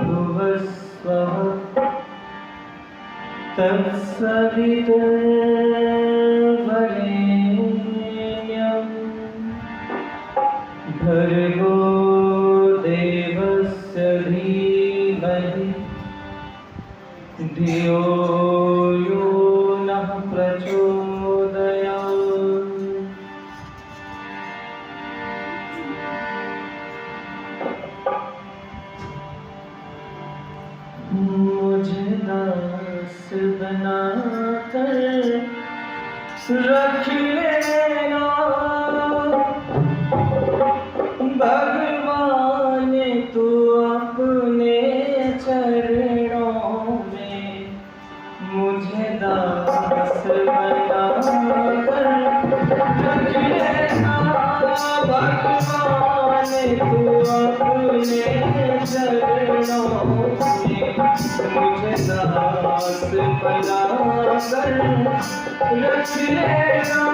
भूर्भुवस्वः तत्सवितुर्वरेण्यं भर्गो देवस्य धीमहि धियो यो नः प्रचोदयात्। मुझे दास बनाकर रख लेना भगवान, तू अपने चरणों में। मुझे दास बनाकर रख लेना भगवान, तू अपने चरणों में। मुझे दास बनाकर रख लेना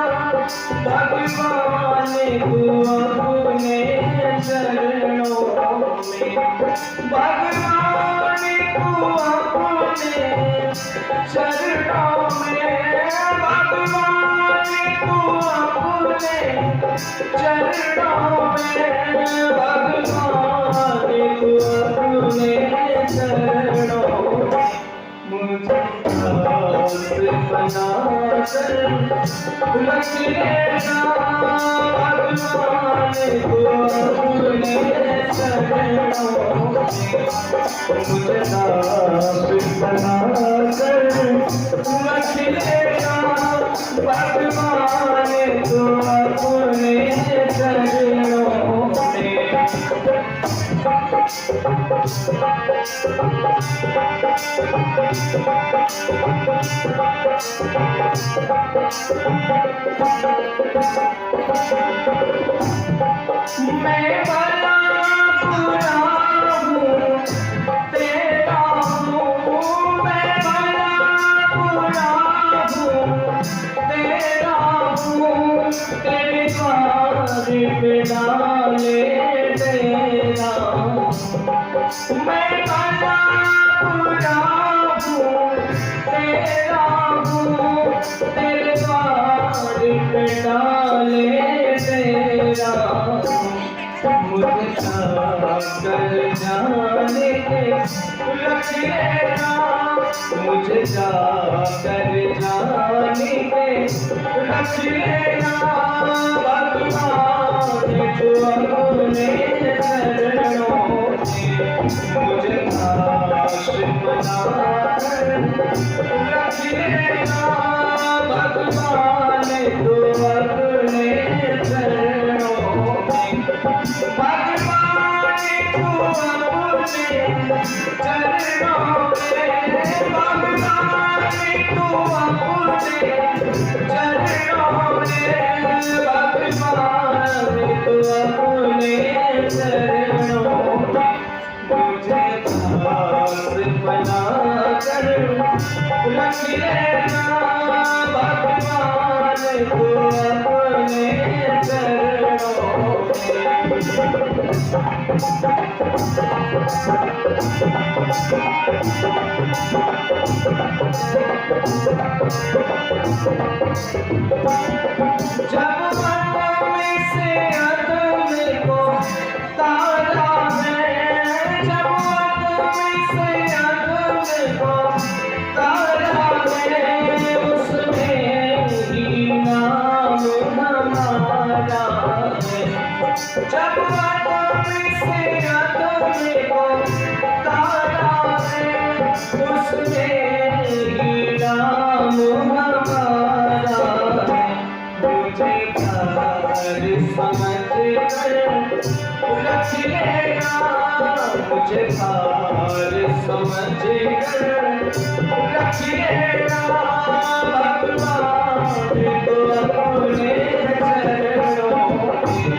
भगवान, तू अपने चरणों में। भगवान तू अपने चरणों में, भगवान तू अपने चरणों में, भगवान तू अपने चरणों में। मुझे दास बनाकर रख लेना भगवान, तू अपने चरणों में। मुझे दास बनाकर रख लेना भगवान, तू अपने चरणों में। मैं भला बुरा हूँ तेरा हूँ, मैं भला बुरा हूँ तेरा हूँ, तेरे द्वार पे डाले तेरा हूँ। मैं भला बुरा हूँ तेरा हूँ, तेरे द्वार पे डाले तेरा हूँ। मुझे जाकर जाने के रख लेना, मुझे जाकर जाने के रख लेना भगवान, तू अपने चरणों में। मुझे दास बनाकर रख लेना भगवान, तू अपने चरणों में। भगवान तू अपने चरणों में, भगवान तू अपने चरणों में, भगवान तू अपने चरणों में। मुझे दास बनाकर रख लेना भगवान, तू अपने चरणों में। जब मन से अदम को तारा है, जब मन से अदम को तारा है, उसमें ही नाम हमारा है। जब मन से अदम को तारा है, उसमें ही नाम हमारा है। मुझे प्यार समझ कर रख लेना, मुझे प्यार समझ कर रख लेना भगवान, तू अपने चरणों में।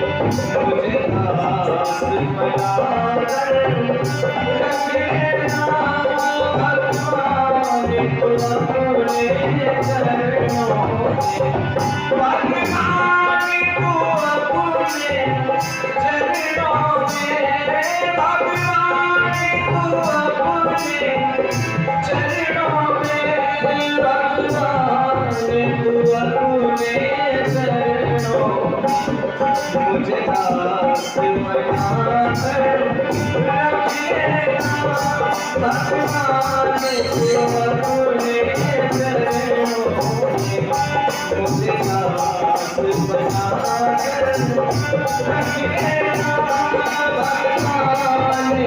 मुझे दास बनाकर रख लेना भगवान, तू अपने चरणों में। भगवान तू अपने चरणों मुझे दास बनाकर रखिएगा भगवान तू अपने चरणों मुझे दास बनाकर रखिएगा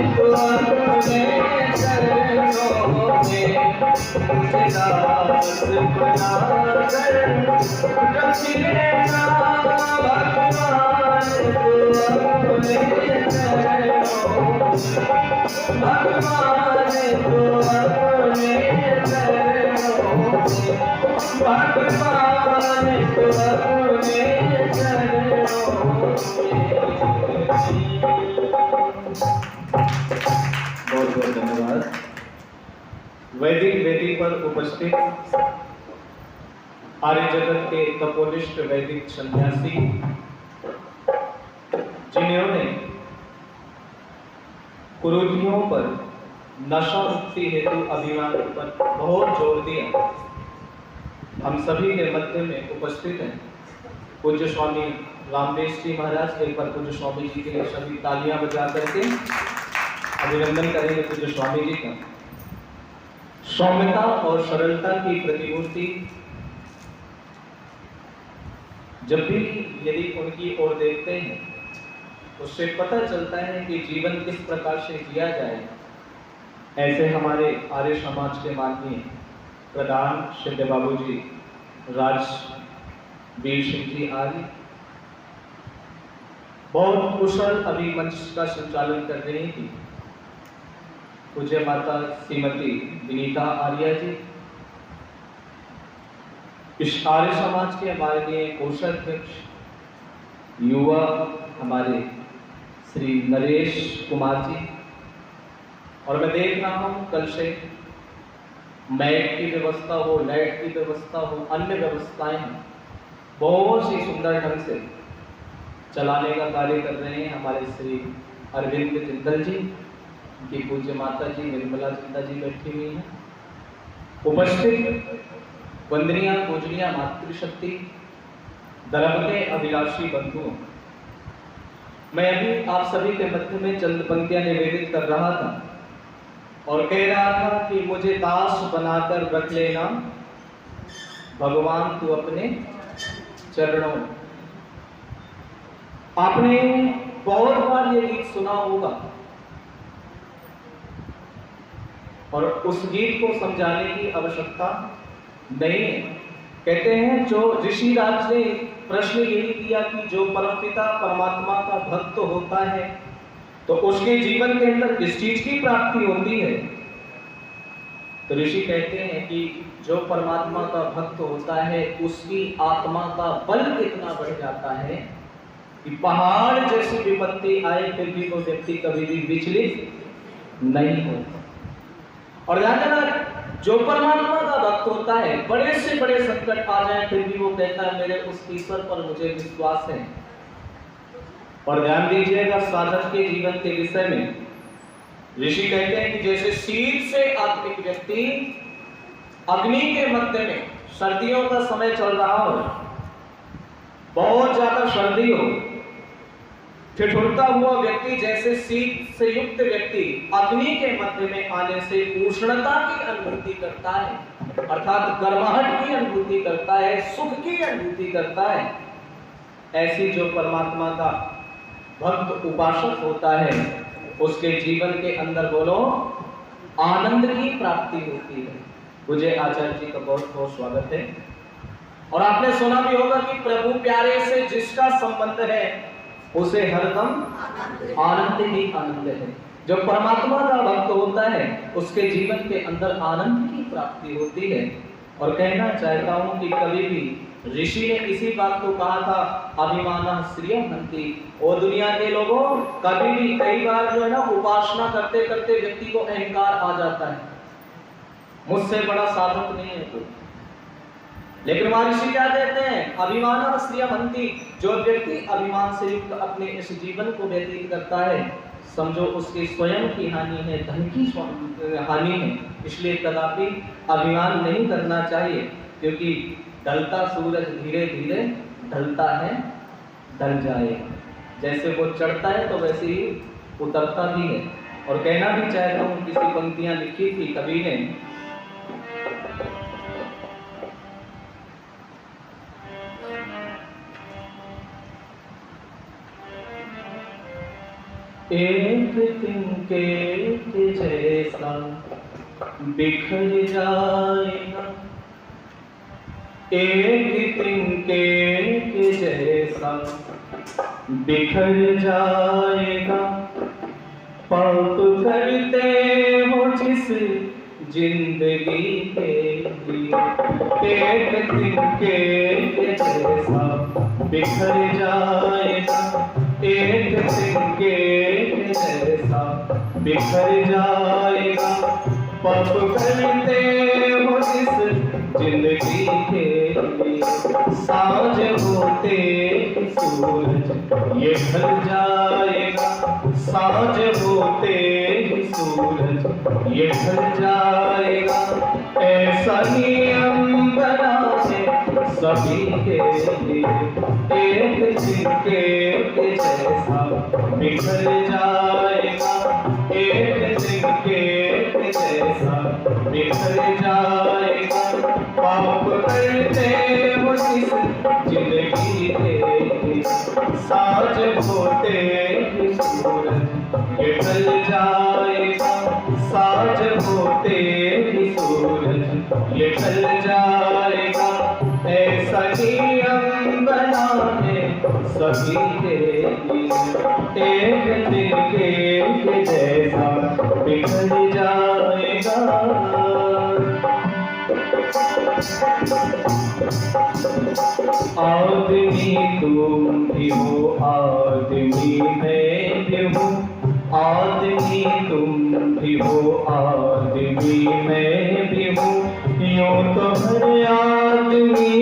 भगवान तू अपने चरणों में मुझे दास बनाकर रखिएगा भगवान तू अपने चरणों भगवान तू अपने चरणों भगवान तू अपने चरणों बहुत बहुत धन्यवाद। वैदिक वेदी पर उपस्थित आर्य जगत के तपोनिष्ठ वैदिक सन्यासी जिन्होंने कुरीतियों पर नशा मुक्ति हेतु अभियान पर बहुत जोर दिया, हम सभी के मध्य में उपस्थित हैं पूज्य स्वामी रामदेव जी महाराज। एक बार पूज्य स्वामी जी के लिए सभी तालियां बजा करके अभिनंदन करेंगे पूज्य स्वामी जी का। सौम्यता और सरलता की प्रतिमूर्ति, जब भी यदि उनकी ओर देखते हैं उससे पता चलता है कि जीवन किस प्रकार से जिया जाए। ऐसे हमारे आर्य समाज के माननीय प्रधान सिद्ध बाबू जी राजवीर सिंह जी आर्य बहुत कुशल अभी मंच का संचालन कर रही थी। पूज्य माता श्रीमती विनीता आर्य जी, इस आर्य समाज के माननीय कोषाध्यक्ष युवा हमारे श्री नरेश कुमार जी, और मैं देख रहा हूँ कल से मैट की व्यवस्था हो, लाइट की व्यवस्था हो, अन्य व्यवस्थाएं बहुत सी सुंदर ढंग से चलाने का कार्य कर रहे हैं हमारे श्री अरविंद जिंदल जी, उनकी पूज्य माता जी निर्मला जिंदा जी बैठी हुई हैं। उपस्थित वंदनीय पूजनीय मातृशक्ति धर्म के अभिलाषी बंधुओं, मैं अभी आप सभी के मध्य में चंद पंक्तियां निवेदित कर रहा था और कह रहा था कि मुझे दास बनाकर रख लेना भगवान तू अपने चरणों। आपने बहुत बार ये गीत सुना होगा और उस गीत को समझाने की आवश्यकता नहीं है। कहते हैं जो ऋषि राज ने प्रश्न यही किया कि जो परमपिता परमात्मा का भक्त होता है तो उसके जीवन के अंदर किस चीज की प्राप्ति होती है। तो ऋषि कहते हैं कि जो परमात्मा का भक्त होता है उसकी आत्मा का बल कितना बढ़ जाता है कि पहाड़ जैसी विपत्ति आए फिर भी वो व्यक्ति कभी भी विचलित नहीं होता। और ध्यान देना, जो परमात्मा का भक्त होता है बड़े से बड़े संकट आ जाए फिर भी वो कहता है मेरे उस ईश्वर पर मुझे विश्वास है। और ध्यान दीजिएगा साधक के जीवन के विषय में ऋषि कहते हैं कि जैसे शीत से आत्मिक व्यक्ति अग्नि के मध्य में, सर्दियों का समय चल रहा हो, बहुत ज्यादा सर्दी हो, ठिठुरता हुआ व्यक्ति जैसे शीत से युक्त व्यक्ति अग्नि के मध्य में आने से उष्णता की अनुभूति करता है, अर्थात गर्माहट की अनुभूति करता है, सुख की अनुभूति करता है। ऐसी जो परमात्मा का भक्त उपासक होता है उसके जीवन के अंदर बोलो आनंद की प्राप्ति होती है। मुझे आचार्य जी का बहुत बहुत स्वागत है। और आपने सुना भी होगा कि प्रभु प्यारे से जिसका संबंध है उसे हरदम आनंद ही आनंद है। जो परमात्मा का भक्त होता है उसके जीवन के अंदर आनंद की प्राप्ति होती है। और कहना चाहता हूं कि कभी भी ऋषि ने इसी बात को कहा था, अभिमानः श्रियं हन्ति। और दुनिया के लोगों, कभी भी कई बार जो है ना उपासना करते करते व्यक्ति को अहंकार आ जाता है, मुझसे बड़ा साधक नहीं है कोई। लेकिन महर्षि क्या कहते हैं, अभिमानः श्रियं हन्ति। जो व्यक्ति अभिमान से युक्त अपने इस जीवन को व्यतीत करता है समझो उसकी स्वयं की हानि है, धन की हानि है, इसलिए कदापि अभिमान नहीं करना चाहिए, क्योंकि ढलता सूरज धीरे धीरे ढलता है, ढल जाएगा। जैसे वो चढ़ता है तो वैसे ही उतरता भी है। और कहना भी चाहता हूँ, किसी पंक्तियां लिखी थी कवि ने, एक तिनके के जैसा बिखर जाएगा, एक तिनके के जैसा बिखर जाएगा, पाप करते हो जिस जिंदगी के लिए, एक तिनके के जैसा बिखर जाएगा, एक तिनके के जैसा बिखर जाएगा, पाप करते हो जिस जिंदगी के लिए, साँझ होते ही सूरज ये ढल जाएगा, साँझ होते ही सूरज ये ढल जाएगा, ऐसा नियम बना है सभी के लिए, एक तिनके के जैसा बिखर जाएगा, एक तिनके के जैसा बिखर जाएगा, पाप करते हो जिस जिंदगी के लिए, साँझ होते ही सूरज ये ढल जाएगा, साँझ होते ही सूरज ये ढल जाएगा, ऐसा नियम बना है सभी के लिए, एक तिनके के जैसा बिखर जाएगा। आदमी तुम भी हो, आदमी मैं भी हूँ, आदमी तुम भी हो, आदमी मैं भी हूँ, यूँ तो हर आदमी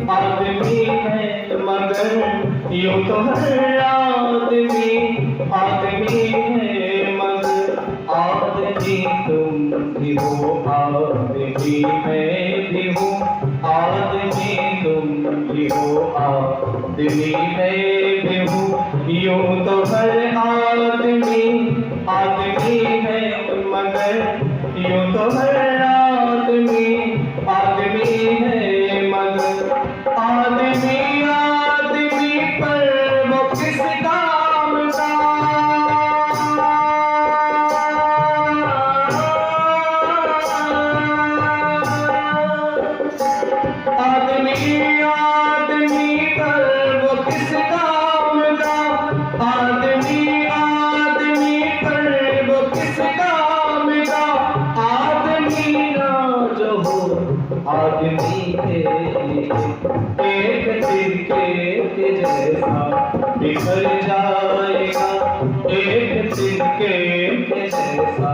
आदमी है, मगर यूँ तो हर आदमी आदमी है, मगर आदमी तुम भी हो, आदमी मैं भी हूँ, आदमी तुम भी हो, आदमी मैं भी हूँ, यूँ तो हर आदमी आदमी है, मगर यूँ तो हर आदमी आदमी है, मगर आदमी आदमी पर वो किस काम का, आदमी आदमी पर वो किस काम का, आदमी आदमी पर वो किस काम का, आदमी ना जो हो आदमी के लिए, एक तिनके के जैसा बिखर जाएगा, एक तिनके के जैसा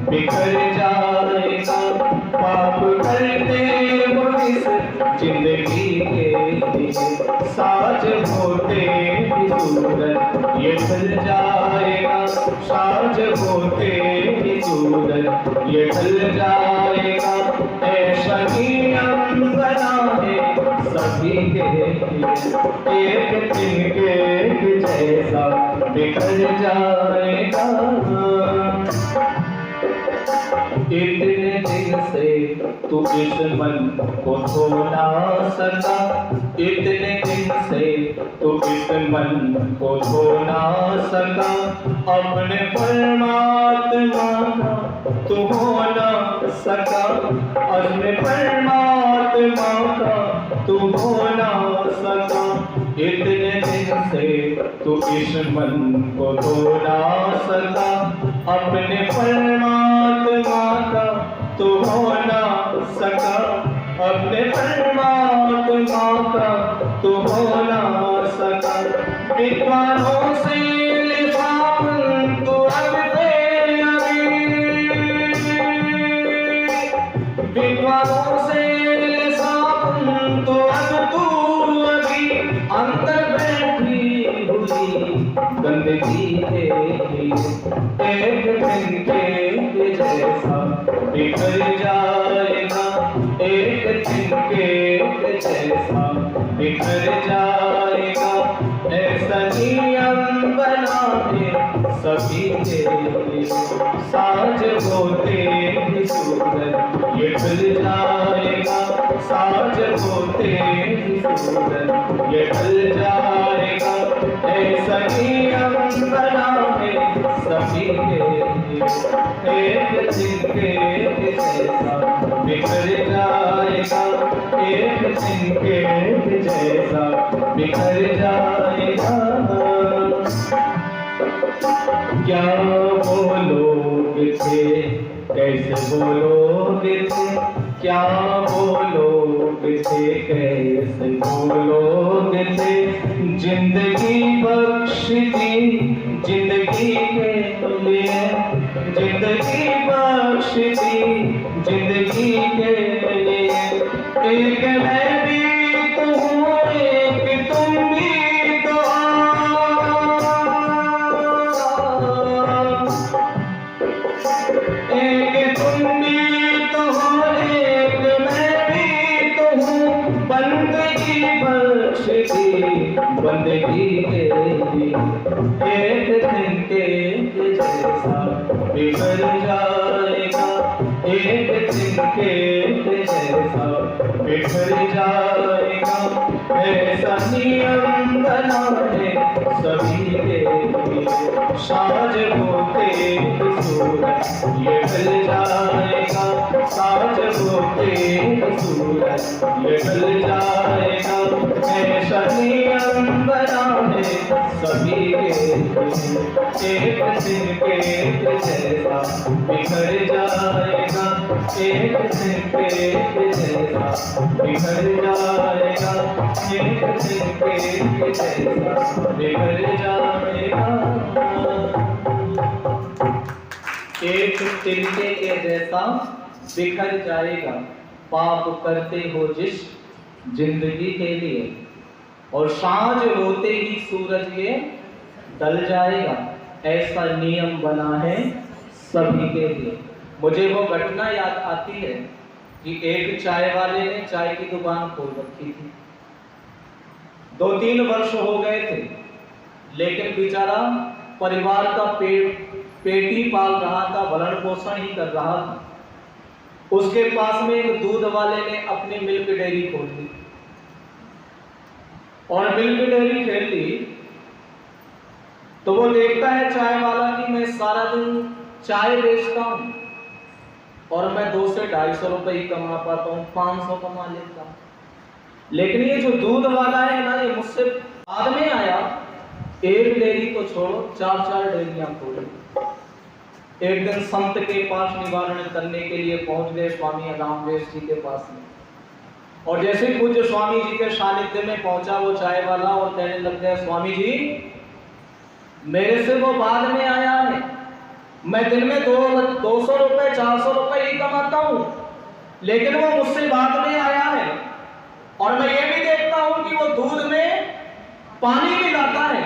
बिखर जाएगा, पाप करते हो इस जिंदगी के लिए, साँझ होते ही सूरज ये ढल जाएगा, साँझ होते ही सूरज ये ढल जाएगा, ऐसा नियम बना है सभी के लिए, एक तिनके के जैसा बिखर जाएगा। इतने दिन से तू इस मन को छो ना सका, इतने दिन से तू इस मन को छो ना सका, अपने परमात्मा का तू हो ना सका, अपने परमात्मा का तू हो ना सका, इतने दिन से तू इस मन को छो ना सका, अपने परमात्मा का तू हो ना सका, अपने परमात्मा का तू हो ना सका, विद्वानों से लिखावन तू अब से विद्वानों से लिखावन तू अब तू अभी, अंदर बैठी हुई गंदगी है एक तिनके जैसा बिखर जाएगा, एक तिनके जैसा बिखर जाएगा। ऐसा नियम बना दे सभी के लिए, साज होते ही सूरज ये ढल जाएगा, साज होते ही सूरज ये ढल जाएगा। ऐसा नियम बना दे सभी के लिए, एक तिनके जैसा बिखर जाएगा, एक तिनके जैसा बिखर जाएगा। क्या बोलोगे थे, कैसे बोलोगे थे, क्या बोलोगे थे, कैसे बोलोगे थे। जिंदगी बख्श दी जिंदगी के लिए, जिंदगी बख्श दी जिंदगी के लिए। एक मैं भी तो हूँ, एक तुम भी तो एक तुम भी तो हो, एक मैं भी तो हूँ। बंदगी बख्श दी बंदगी के लिए, एक तिनके जैसा बिखर जाएगा, एक तिनके जैसा बिखर जाएगा। ऐसा नियम बना है सभी के लिए, साज होते सूरज ये ढल जाएगा, साज होते सूरज ये ढल जाएगा। ऐसा नियम बना है सभी के लिए, एक तिनके जैसा बिखर जाएगा, एक तिनके जैसा बिखर जाएगा, एक तिनके जैसा बिखर जाएगा। एक तिनके के जैसा बिखर जाएगा, पाप करते हो जिस जिंदगी के लिए, और सांझ होते ही सूरज ये ढल जाएगा। ऐसा नियम बना है सभी के लिए। मुझे वो घटना याद आती है कि एक चाय वाले ने चाय की दुकान खोल रखी थी। 2-3 वर्ष हो गए थे, लेकिन बेचारा परिवार का पेट ही पाल रहा था, भरण पोषण ही कर रहा था। उसके पास में एक दूध वाले ने अपनी मिल्क डेयरी खोल ली, और मिल्क डेयरी खोल ली तो वो देखता है चाय वाला कि मैं सारा दिन चाय बेचता हूं और मैं 200 से 250 रुपए ही कमा पाता हूं, 500 कमा लेता हूं। लेकिन ये जो दूध वाला है ना, ये मुझसे बाद में आया। एक डेयरी तो छोड़ो, 4-4 डेयरियां खोली। एक दिन संत के पास निवारण करने के लिए पहुंच गए स्वामी रामदेव जी के पास में, और जैसे ही पूज्य स्वामी जी के सानिध्य में पहुंचा वो चाय वाला, और कहने लग गया, स्वामी जी मेरे से वो बाद में आया है, मैं दिन में 200 रुपए 400 रुपए ही कमाता हूं, लेकिन वो मुझसे बाद में आया है, और मैं ये भी देखता हूं कि वो दूध में पानी मिलाता है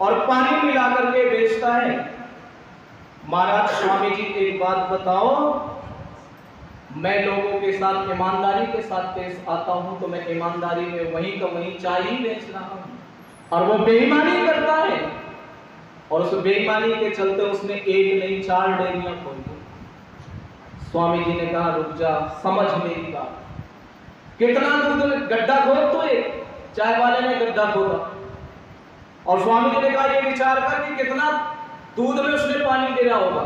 और पानी मिला करके बेचता है। महाराज स्वामी जी एक बात बताओ, मैं लोगों के साथ ईमानदारी के साथ पेश आता हूं, तो मैं ईमानदारी में वहीं का वहीं चाय ही बेच रहा हूं, और वो बेईमानी करता है, और उस बेईमानी के चलते उसने एक नहीं 4 डेयरियां खोल दी। स्वामी जी ने कहा, रुक जा, समझ मेरी बात। कितना दूध गड्ढा खोद तो एक चाय वाले ने गड्ढा खोदा, और स्वामी जी ने कहा, ये विचार कर कि कितना दूध में उसने पानी गिरा होगा।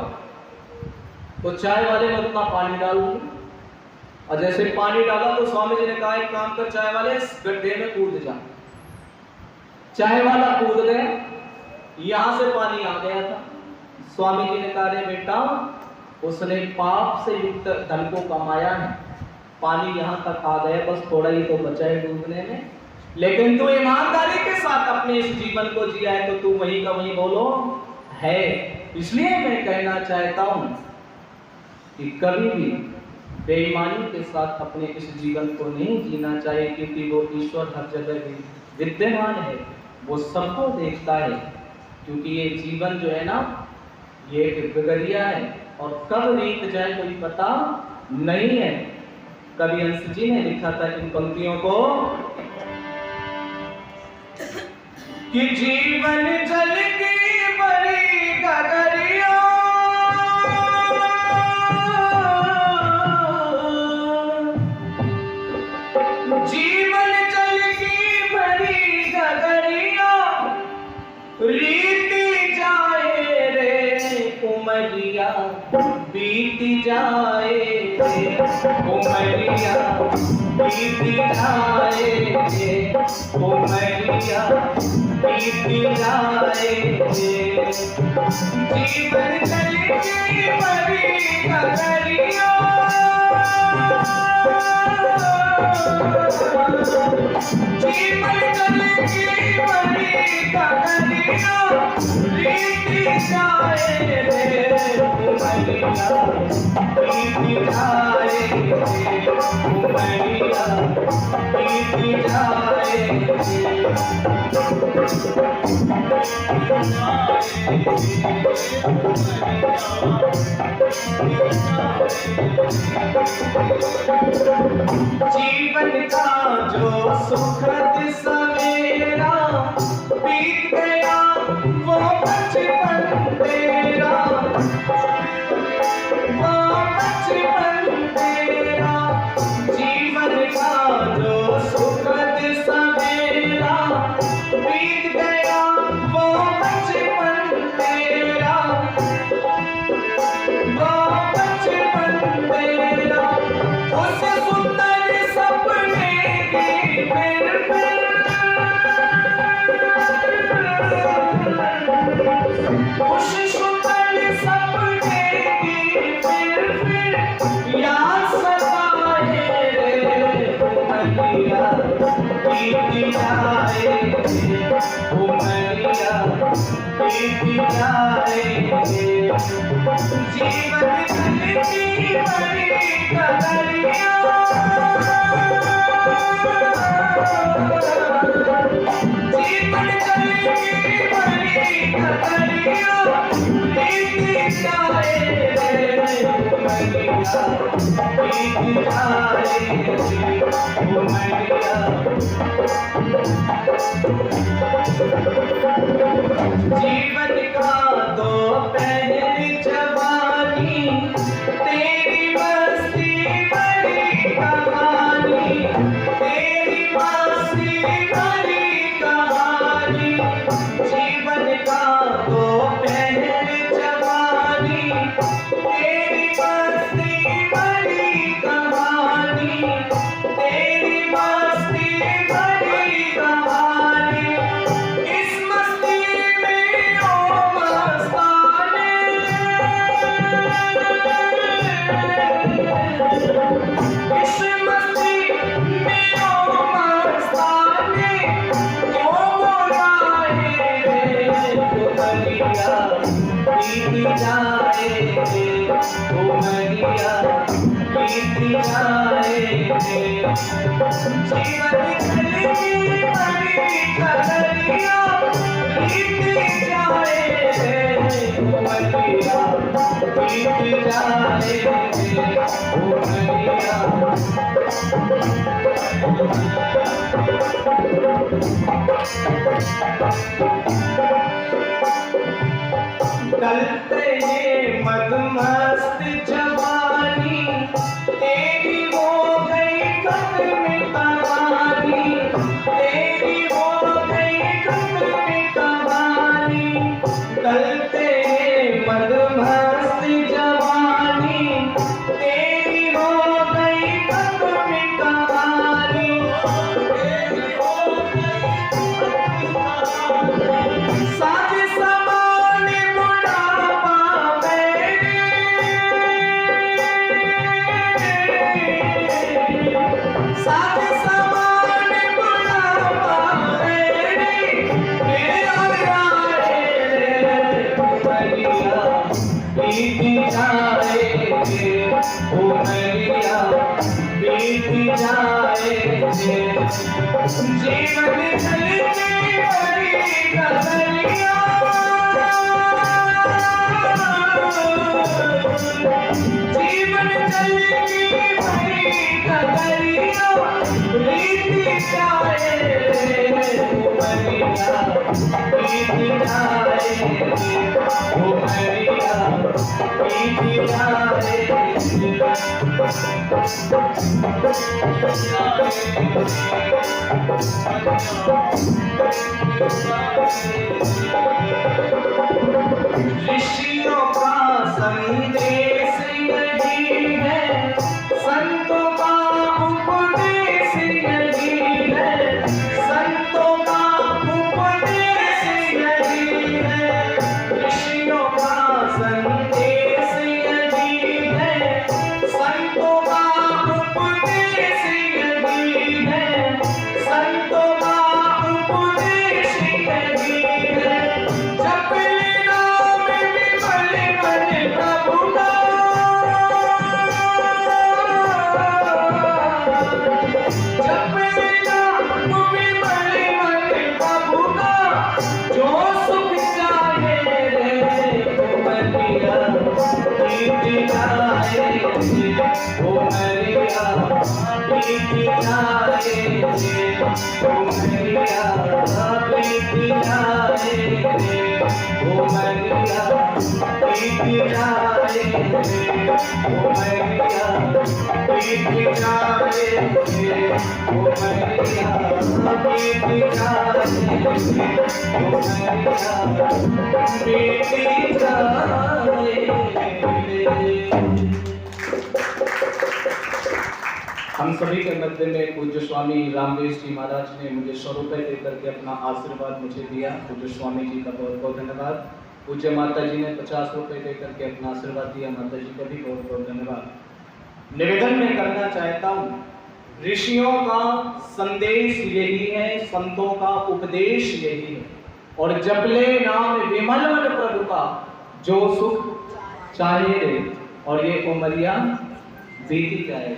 तो चाय वाले ने उतना पानी डाल दिया, और जैसे पानी डाला तो स्वामी जी ने कहा, एक काम कर चाय वाले, इस गड्ढे में कूद जा। चाय वाला कूद गया, यहां से पानी आ गया था। स्वामी जी ने कहा, रे बेटा, उसने पाप से युक्त धन को कमाया है, पानी यहां तक आ गया, बस थोड़ा ही तो बचा है डूबने में, लेकिन तू ईमानदारी के साथ अपने इस जीवन को जिया है, तो तू वहीं का वहीं बोलो है। इसलिए मैं कहना चाहता हूं कि कभी भी बेईमानी के साथ अपने इस जीवन को नहीं जीना चाहिए, क्योंकि वो ईश्वर हर जगह भी विद्यमान है, वो सबको देखता है। क्योंकि ये जीवन जो है ना, ये एक गगरिया है और कब बीत जाए कोई पता नहीं है। कवि अंश जी ने लिखा था इन पंक्तियों को कि जीवन जल की बड़ी गगरिया, जीवन जल की बड़ी गगरिया, रीति जाए रे उमरिया, बीती जाए रे उमरिया, बीती जाए रे उमरिया, बीती जाए रे। जीवन जल की बड़ी गगरिया, जीवन जल की बड़ी गगरिया, रीति जाए रे उमरिया, बीती जाए रे उमरिया, बीती जाए जीवन का जो सुखद सवेरा बीत गया वो बचपन तेरा, वो बचपन तेरा। जीवन का जो सुखद सवेरा बीत गया वो बचपन तेरा, वो बचपन तेरा। उस सुंदर सपने की फिर उस सुंदर सपने की फिर याद सताए रे उमरिया, बीती जाए रे उमरिया, बीती जाए रे। जीवन जल की बड़ी गगरिया, जीवन जल की बड़ी गगरिया, बीती जाए रे उमरिया, बीती जाए रे उमरिया। जीवन का दो पहर जवानी, तेरी मस्ती बड़ी कहानी, तेरी मस्ती बड़ी कहानी। जीवन का दो पहर जवानी, तेरी मस्ती बड़ी कहानी, तेरी मस्ती बड़ी कहानी। इस मस्ती में ओ मस्ताने, इस मस्ती में ओ मस्ताने, क्यों बुलाए रे उमरिया, बीती जाए रे उमरिया, बीती जाए रे। जीवन जल की बड़ी गगरिया, बीती जाए रे उमरिया, बीती जाए रे उमरिया। गलते ये मदमस्त जवानी, तेरी हो गई खत्म कहानी, तेरी हो गई खत्म कहानी। गलते ये मदमस्त जवानी, तेरी हो गई खत्म कहानी, तेरी हो गई साज समान बुढ़ापा मेरे, साज समान बुढ़ापा मेरे, मेरे आए रे उमरिया, बीती जाए रे उमरिया, बीती जाए रे। जीवन जल की बड़ी गगरिया, ऋषियों का संदेश यही है, संतों का उपदेश यही है, संतों का उपदेश यही है। ऋषियों का संदेश यही है, संतों का उपदेश यही है, संतों का उपदेश यही है। जप लेना विमल मन प्रभु का, जप लेना विमल मन प्रभु का, जो सुख चाहे रे उमरिया बीत जाए, उमरिया बीत जाए, उमरिया बीत जाए, उमरिया बीत जाए, उमरिया बीत जाए, उमरिया बीत जाए, उमरिया बीत जाए। हम सभी के मध्य में पूज्य स्वामी रामदेव जी महाराज ने मुझे 100 रुपये देकर के अपना आशीर्वाद मुझे दिया। पूज्य स्वामी जी का बहुत बहुत धन्यवाद। पूज्य माता जी ने 50 रुपये देकर के अपना आशीर्वाद दिया। माता जी का भी बहुत बहुत धन्यवाद। निवेदन में करना चाहता हूँ, ऋषियों का संदेश यही है, संतों का उपदेश यही है, और जपले नाम विमल मन प्रभु का, जो सुख चाहे रे, और ये उमरिया बीती जाए।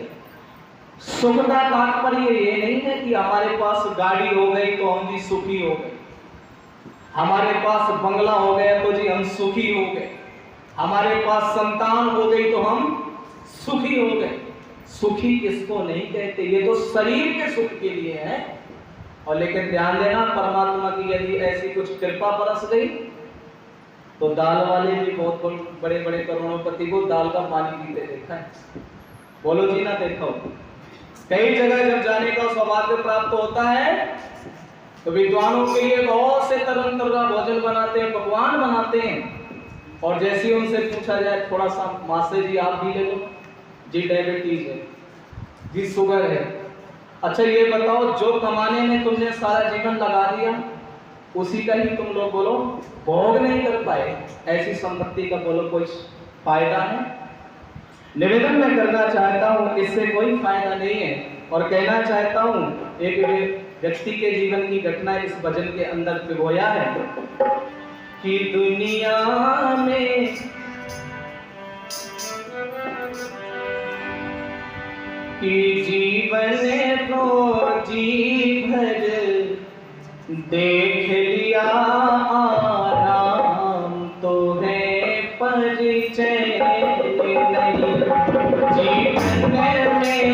सुख का तात्पर्य ये नहीं है कि हमारे पास गाड़ी हो गई तो हम भी सुखी हो गए, हमारे पास बंगला हो गया तो जी हम सुखी हो गए, हमारे पास संतान हो गई तो हम सुखी हो गए। सुखी इसको नहीं कहते, ये तो शरीर के सुख के लिए है। और लेकिन ध्यान देना, परमात्मा की यदि ऐसी कुछ कृपा बरस गई तो दाल वाले भी बहुत बड़े बड़े करोड़पति को दाल का पानी पीते देखा है। बोलो जी ना, देखो कई जगह जब जाने का सौभाग्य प्राप्त होता है तो विद्वानों के लिए बहुत से तरह तरह भोजन बनाते हैं, पकवान बनाते हैं, और जैसे ही उनसे पूछा जाए थोड़ा सा मासे जी आप भी ले लो, जी डायबिटीज है, जी शुगर है, अच्छा ये बताओ जो कमाने में तुमने सारा जीवन लगा दिया उसी का ही तुम लोग बोलो भोग नहीं कर पाए, ऐसी संपत्ति का बोलो कोई फायदा है? निवेदन मैं करना चाहता हूँ, इससे कोई फायदा नहीं है। और कहना चाहता हूँ, एक व्यक्ति के जीवन की घटना इस भजन के अंदर पिघोया है कि दुनिया में कि जीवन तो जी भर देख लिया आराम तो है परिचय नहीं, जीवन में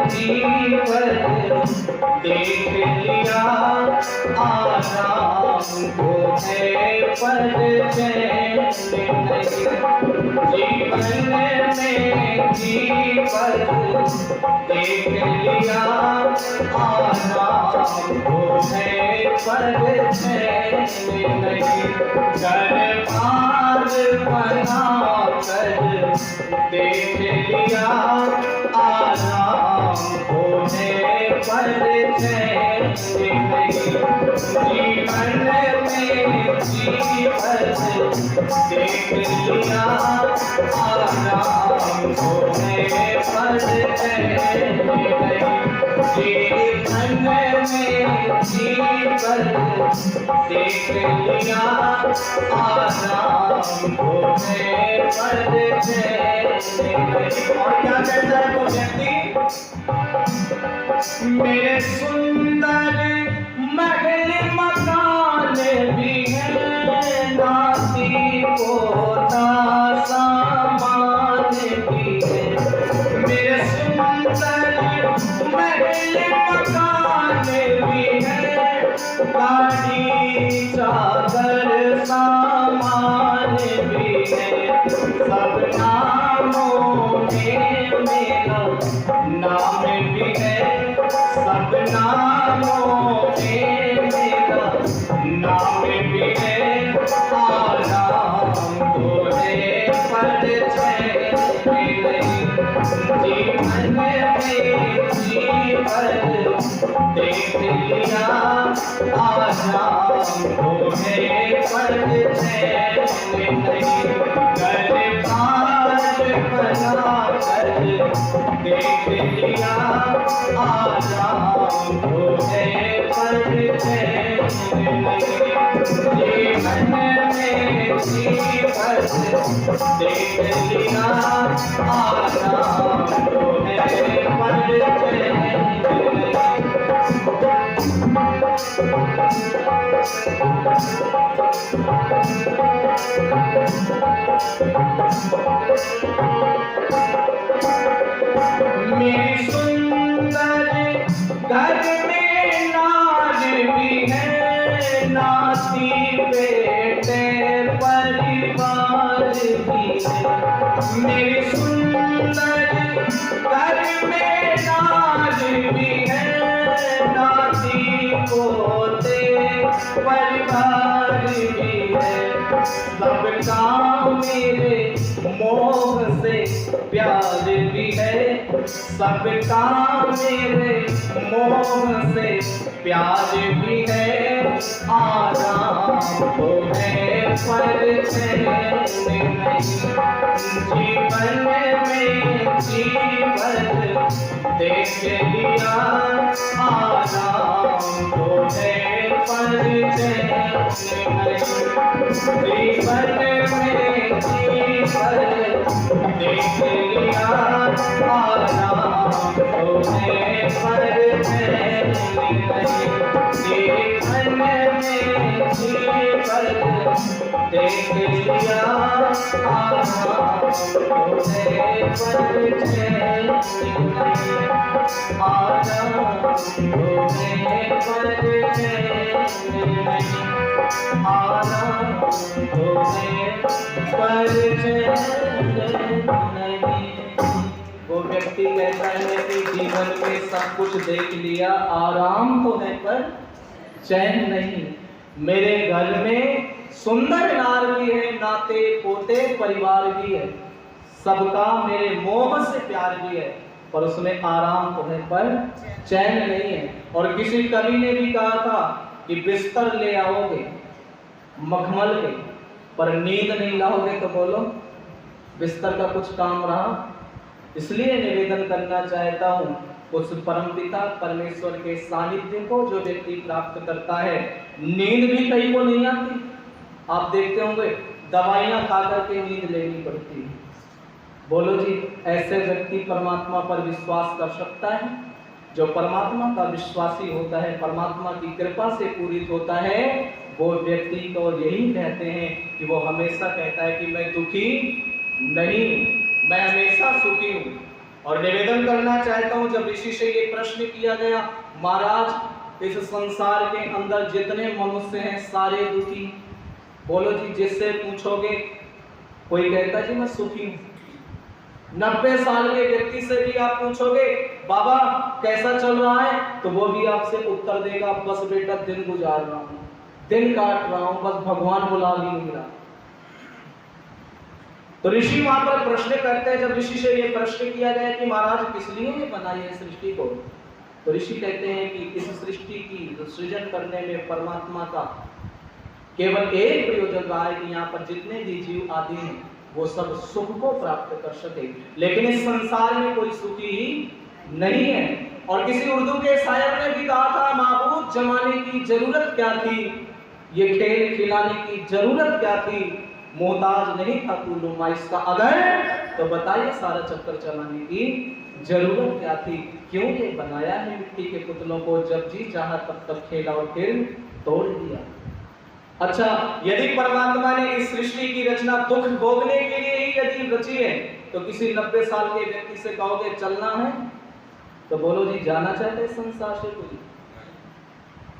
जी भर देख लिया आराम तो है परिचय नहीं, जीवन में जी भर देख लिया आराम तो है परिचय नहीं, कर पार बना कर देख लिया आराम तो है परिचय नहीं, जीवन में जी भर देख लिया आराम तो है परिचय नहीं, जीवन में जी भर देख लिया आराम तो है परिचय नहीं। और क्या कहता है वो व्यक्ति, मेरे सुंदर महल मकान भी है, नाती पोता सामान भी है, गाड़ी चादर सामान भी है, सब नामों में मेरा नाम भी है, सब नामों में मेरा नाम भी है। आराम तो है पर चैन नहीं, जीवन में जीवन देख लिया। आराम तो है पर चैन नहीं, घर पार बना कर देख लिया। आराम तो है पर चैन नहीं, जीवन में जीवन देख लिया। आराम तो है पर चैन नहीं। मेरी सुंदर घर में नाज भी है, नाती बेटे परिवार भी है। मेरी सुंदर घर में नाज भी है, नाती पोते परिवार भी है। सबका मेरे मोह से प्यार भी है, सबका मेरे मोह से प्यार भी है। आराम तो है पर चैन नहीं, जीवन में जीवन देख लिया। आराम तो है पर चैन नहीं, जीवन में जीवन देख लिया। आराम तो है पर चैन नहीं, जीवन में जीवन देख लिया। आराम तो है पर चैन नहीं, आराम तो है पर चैन नहीं, आराम तो है पर चैन नहीं। वो व्यक्ति कहता है कि जीवन में सब कुछ देख लिया, आराम तो है पर चैन नहीं। मेरे घर में सुंदर नार भी है, नाते पोते परिवार भी है, सबका मेरे मोह से प्यार भी है, पर उसमें आराम तो है पर चैन नहीं है। और किसी कवि ने भी कहा था कि बिस्तर ले आओगे मखमल के, पर नींद नहीं लाओगे तो बोलो बिस्तर का कुछ काम रहा। इसलिए निवेदन करना चाहता हूँ उस परमपिता परमेश्वर के सानिध्य को जो व्यक्ति प्राप्त करता है, नींद भी कहीं को नहीं आती। आप देखते होंगे दवाइयां खा करके नींद लेनी पड़ती है। बोलो जी, ऐसे व्यक्ति परमात्मा पर विश्वास कर सकता है? जो परमात्मा का विश्वासी होता है, परमात्मा की कृपा से पूरित होता है, वो व्यक्ति को यही कहते हैं कि वो हमेशा कहता है कि मैं दुखी नहीं, मैं हमेशा सुखी हूँ। और निवेदन करना चाहता हूँ, जब ऋषि से ये प्रश्न किया गया, महाराज इस संसार के अंदर जितने मनुष्य हैं सारे दुखी। बोलो जी, जिससे पूछोगे कोई कहता जी मैं सुखी हूँ। 90 साल के व्यक्ति से भी आप पूछोगे बाबा कैसा चल रहा है, तो वो भी आपसे उत्तर देगा बस बेटा दिन गुजार रहा हूँ, दिन काट रहा हूँ, बस भगवान बुला भी नहीं रहा। तो ऋषि वहां पर प्रश्न करते हैं, जब ऋषि से ये प्रश्न किया गया कि महाराज किस लिए ये बनाई है सृष्टि को, तो ऋषि कहते हैं कि इस सृष्टि की सृजन करने में परमात्मा का केवल एक प्रयोजन रहा है कि यहाँ पर जितने भी जीव आदि हैं वो सब सुख को प्राप्त कर सके, लेकिन इस संसार में कोई सुखी ही नहीं है। और किसी उर्दू के शायर ने भी कहा था, माबूद जमाने की जरूरत क्या थी, ये खेल खिलाने की जरूरत क्या थी, मोहताज नहीं था तू नुमाइश का अगर, तो बताइए सारा चक्कर चलाने की जरूरत क्या थी। क्यों ये बनाया है मिट्टी के पुतलों को, जब जी चाहा तब तक खेला और फिर तोड़ दिया। अच्छा, यदि परमात्मा ने इस सृष्टि की रचना दुख भोगने के लिए ही यदि रची है, तो किसी 90 साल के व्यक्ति से कहोगे चलना है, तो बोलो जी जाना चाहते संसार से कोई?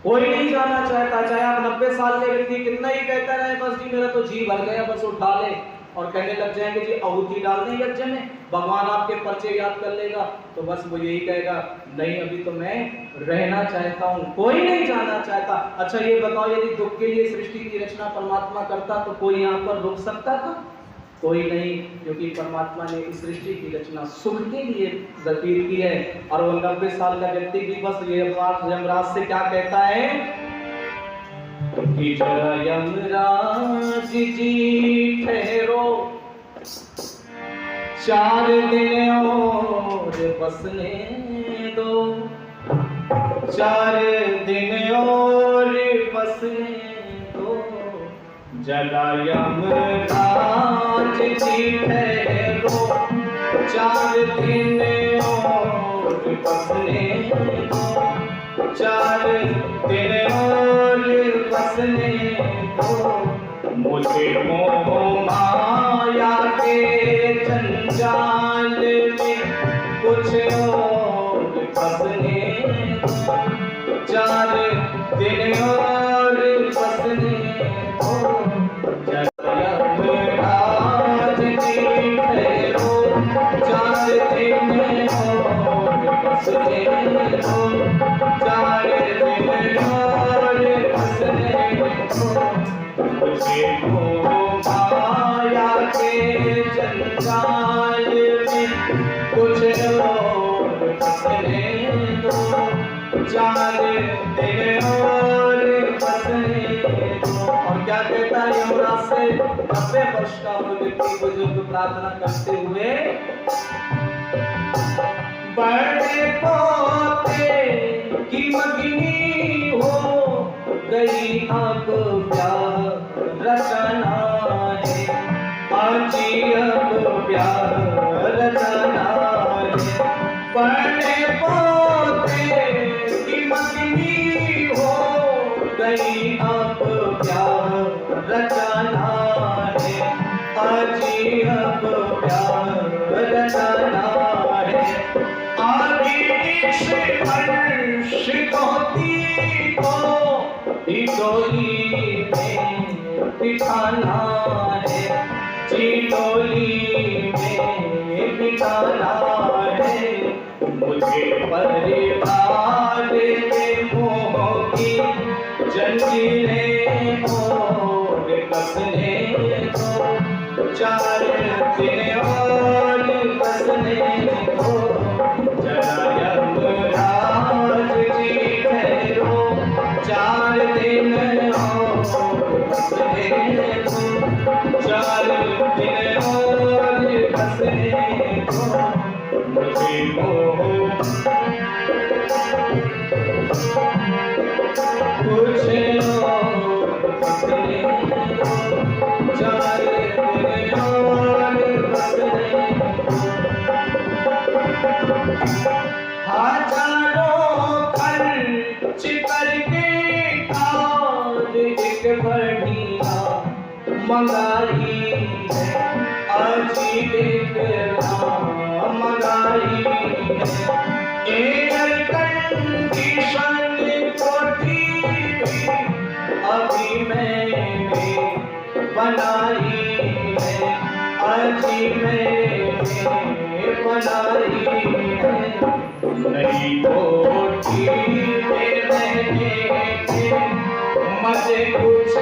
कोई नहीं जाना चाहता, चाहे आप 90 साल के व्यक्ति कितना ही कहता रहे बस जी मेरा तो जी भर गया, बस उठा ले, और कहने लग जाएंगे जी आहुति डाल दें यज्ञ में, भगवान आपके पर्चे याद कर लेगा, तो बस वो यही कहेगा नहीं अभी तो मैं रहना चाहता हूँ, कोई नहीं जाना चाहता। अच्छा ये बताओ, यदि दुख के लिए सृष्टि की रचना परमात्मा करता तो कोई यहाँ पर रुक सकता था? कोई नहीं, क्योंकि परमात्मा ने इस सृष्टि की रचना सुख के लिए व्यतीत की है। और वो 90 साल का व्यक्ति भी बस यमराज से क्या कहता है कि जरा यमराज जी ठहरो, 4 दिन और बसने दो, 4 दिन और बसने दो, जरा यमराज जी ठहरो, 4 दिन और बसने दो, 4 दिन और बसने दो, मुझे मोह माया के जंजाल में कुछ और बसने दो, 4 दिन और बसने दो, यमराज जी ठहरो, 4 दिन और बसने दो, 4 दिन और बसने दो, मुझे माया के जंजाल में कुछ और बसने दो, 4 दिन और बसने दो। और क्या कहता है यमराज से? 90 वर्ष का वो व्यक्ति बुजुर्ग प्रार्थना करते हुए, बड़े पोते की मगनी हो गई अब प्यार रचना है, आजी अब प्यार रचना है, बड़े पोते की मगनी हो गई अब प्यार रचना है, आजी अब प्यार रचना है, आगे हर्षित होती को डोली में बिठाना है, जी डोली में बिठाना है, मुझे परिवार के मोह की जंजीरें और कसने दो, 4 दिन और कसने दो, जरा यमराज जी ठहरो, 4 दिन और बसने दो, 4 दिन और बसने दो, मुझे मोह कुछ और बसने दो, 4 दिन और बसने दो, हजारों खर्च करके आज एक बढ़िया मंगाई है, अजी देखना मंगाई है, एयर कंडीशन कोठी अभी मैंने बनाई है, अजी मैंने बनाई है, नई कोठी में रहने के मजे कुछ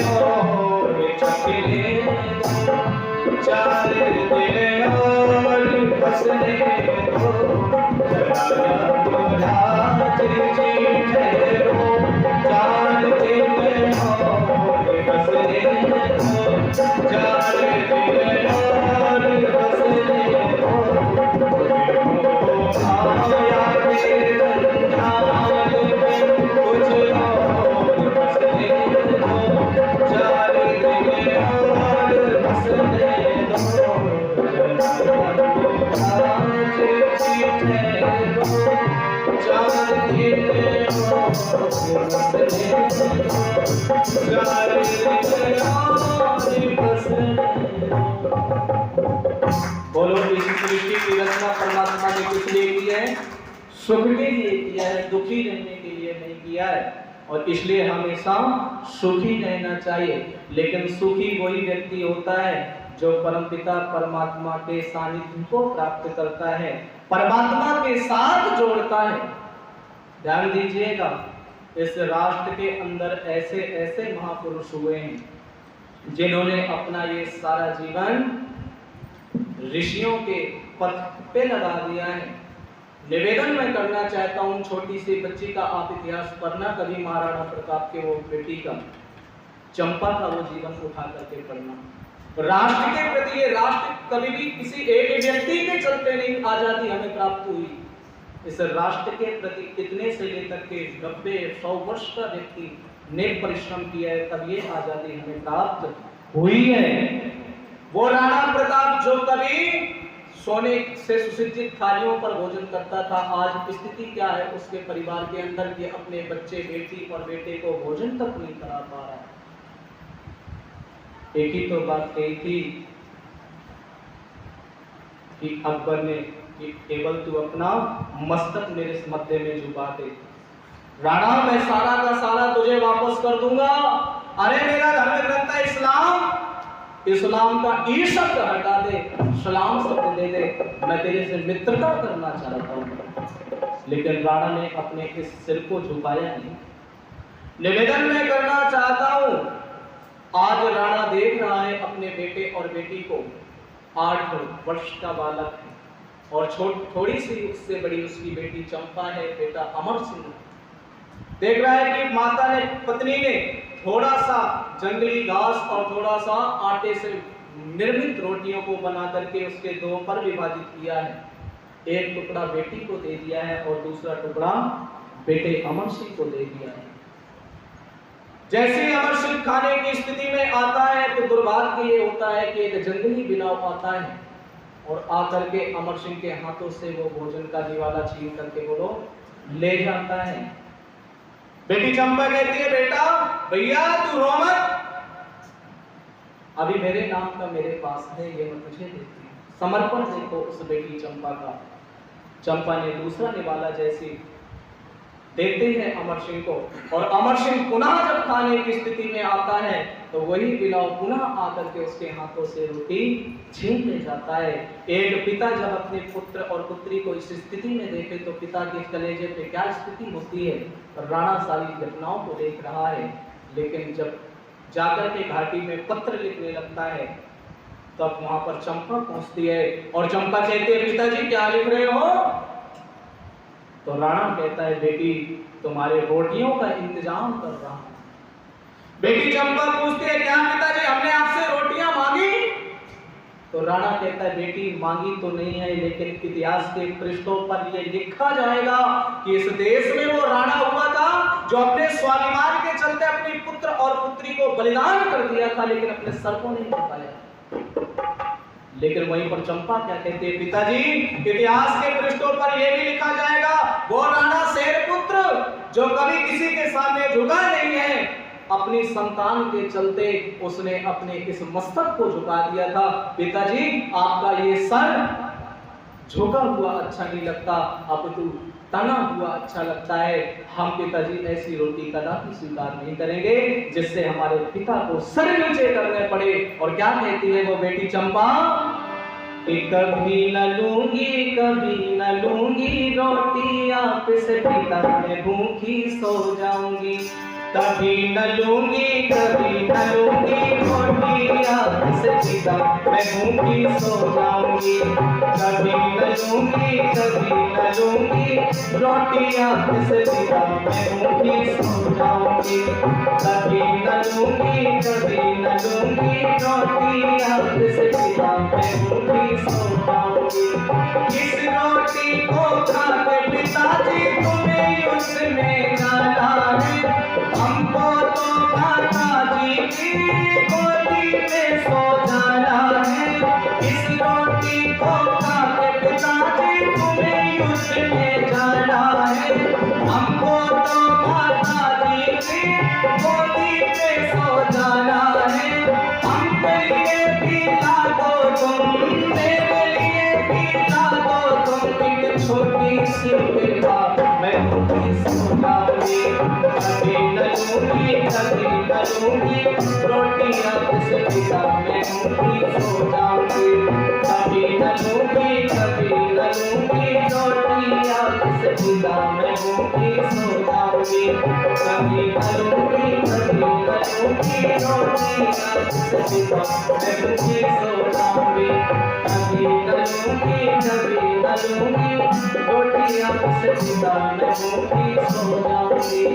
और चखने दो, 4 दिन और बसने दो, जरा यमराज जी ठहरो, 4 दिन और बसने दो, 4 दिन और बसने दो, माया के जंजाल में कुछ और बसने दो, 4 दिन और बसने दो, यमराज जी ठहरो, 4 दिन और बसने दो, 4 दिन और बसने दो। बोलो, इस सृष्टि की रचना परमात्मा ने किस लिए की है? सुख के लिए किया है, दुखी रहने के लिए नहीं किया है। और इसलिए हमेशा सुखी रहना चाहिए। लेकिन सुखी वही व्यक्ति होता है जो परमपिता परमात्मा के सानिध्य को प्राप्त करता है, परमात्मा के साथ जोड़ता है। ध्यान दीजिएगा, इस राष्ट्र के अंदर ऐसे ऐसे महापुरुष हुए हैं जिन्होंने अपना ये सारा जीवन ऋषियों के पथ पे लगा दिया है। निवेदन मैं करना चाहता हूँ, छोटी सी बच्ची का आप इतिहास पढ़ना, कभी महाराणा प्रताप के वो बेटी का, चंपा का वो जीवन उठा करके पढ़ना। राष्ट्र के प्रति, ये राष्ट्र कभी भी किसी एक व्यक्ति के चलते नहीं आजादी हमें प्राप्त हुई। इस राष्ट्र के प्रति कितने से लेकर के 90-100 वर्ष का व्यक्ति ने परिश्रम किया है, तब ये आजादी हमें प्राप्त हुई है। वो राणा प्रताप जो कभी सोने से सुसज्जित थालियों पर भोजन करता था, आज स्थिति क्या है उसके परिवार के अंदर कि अपने बच्चे, बेटी और बेटे को भोजन तक नहीं करा पा रहा है। एक ही तो बात कही थी कि अकबर ने कि केवल तू अपना मस्तक मेरे मध्य में झुका दे, राणा मैं सारा का सारा तुझे वापस कर दूंगा। अरे मेरा धर्म ग्रंथ है इस्लाम, इस्लाम का ई शब्द हटा दे, सलाम शब्द दे दे, मैं तेरे से मित्रता करना चाहता हूँ। लेकिन राणा ने अपने इस सिर को झुकाया नहीं। निवेदन मैं करना चाहता हूँ, आज राणा देख रहा है अपने बेटे और बेटी को, 8 वर्ष का बालक है और थोड़ी सी उससे बड़ी उसकी बेटी चंपा है, बेटा अमर सिंह। देख रहा है कि माता ने, पत्नी ने थोड़ा सा जंगली घास और थोड़ा सा आटे से निर्मित रोटियों को बना करके उसके 2 पर विभाजित किया है। एक टुकड़ा बेटी को दे दिया है और दूसरा टुकड़ा बेटे अमर सिंह को दे दिया है। जैसे ही अमर सिंह खाने की स्थिति में आता है तो दुर्भाग्य ये होता है कि एक जंगली बिलाव आता है और आकर के अमर सिंह के हाथों से वो भोजन का निवाला छीन करके वो ले जाता है। बेटी चंपा कहती है, बेटा भैया तू रो मत, अभी मेरे नाम का मेरे पास है, ये मैं तुझे देती हूँ। समर्पण देखो उस बेटी चंपा का। चंपा ने दूसरा निवाला जैसी देते हैं अमर सिंह को, और अमर सिंह पुनः जब खाने की स्थिति में आता है तो वही बिलाव पुनः आकर के उसके हाथों से रोटी छीन ले जाता है। एक पिता जब अपने पुत्र और पुत्री को इस स्थिति में देखे तो पिता के कलेजे पे क्या स्थिति होती है। राणा सारी घटनाओं को देख रहा है, लेकिन जब जाकर के घाटी में पत्र लिखने लगता है तब वहां पर चंपा पहुंचती है और चंपा कहती है, पिताजी क्या लिख रहे हो? तो राणा कहता है, बेटी तुम्हारे रोटियों का इंतजाम कर रहा हूं। बेटी चंपा पूछती है, क्या पिताजी हमने आपसे रोटियां मांगी? तो राणा कहता है, बेटी मांगी तो नहीं है, लेकिन इतिहास के पृष्ठों पर यह लिखा जाएगा कि इस देश में वो राणा हुआ था जो अपने स्वाभिमान के चलते अपनी पुत्र और पुत्री को बलिदान कर दिया था, लेकिन अपने सर को नहीं झुकाया। लेकिन वहीं पर चंपा क्या कहती है, पिताजी इतिहास के पृष्ठों पर यह भी लिखा जाएगा वो राणा शेर पुत्र जो कभी किसी के सामने झुका नहीं है, अपनी संतान के चलते उसने अपने इस मस्तक को झुका दिया था। पिताजी आपका ये सर झुका हुआ अच्छा नहीं लगता, अब तो तना हुआ अच्छा लगता है। हम पिताजी ऐसी रोटी कदापि स्वीकार नहीं करेंगे जिससे हमारे पिता को सर नीचे करने पड़े। और क्या कहती है वो बेटी चंपा, कभी न लूंगी रोटी आपसे पिता मैं भूखी सो जाऊंगी। कभी न लूंगी रोटी आपसे पिता मैं भूखी सो जाऊंगी। कभी न लूंगी रोटी आपसे पिता मैं भूखी सो जाऊंगी। कभी न लूंगी रोटी आपसे पिता मैं भूखी सो जाऊंगी। इस रोटी को खाके पिताजी तुम्हें युद्ध में जाना है, हमको तो माताजी की गोदी में सो जाना है। इस रोटी को खाके पिताजी तुम्हें युद्ध में जाना है, हमको तो माताजी की गोदी में सो जाना है। हमके लिए भी ला दो तुम, मेरे लिए भी ला दो तुम, एक छोटी सी कृपा मैं भूखी सो जाऊंगी। कभी न न लूंगी रोटियां किस पिता में भूखी सो जाऊंगी। कभी न लूंगी रोटियां किस पिता में भूखी सो जाऊंगी। कभी न लूंगी रोटियां किस पिता में भूखी सो जाऊंगी। कभी न लूंगी रोटियां किस पिता में भूखी सो जाऊंगी।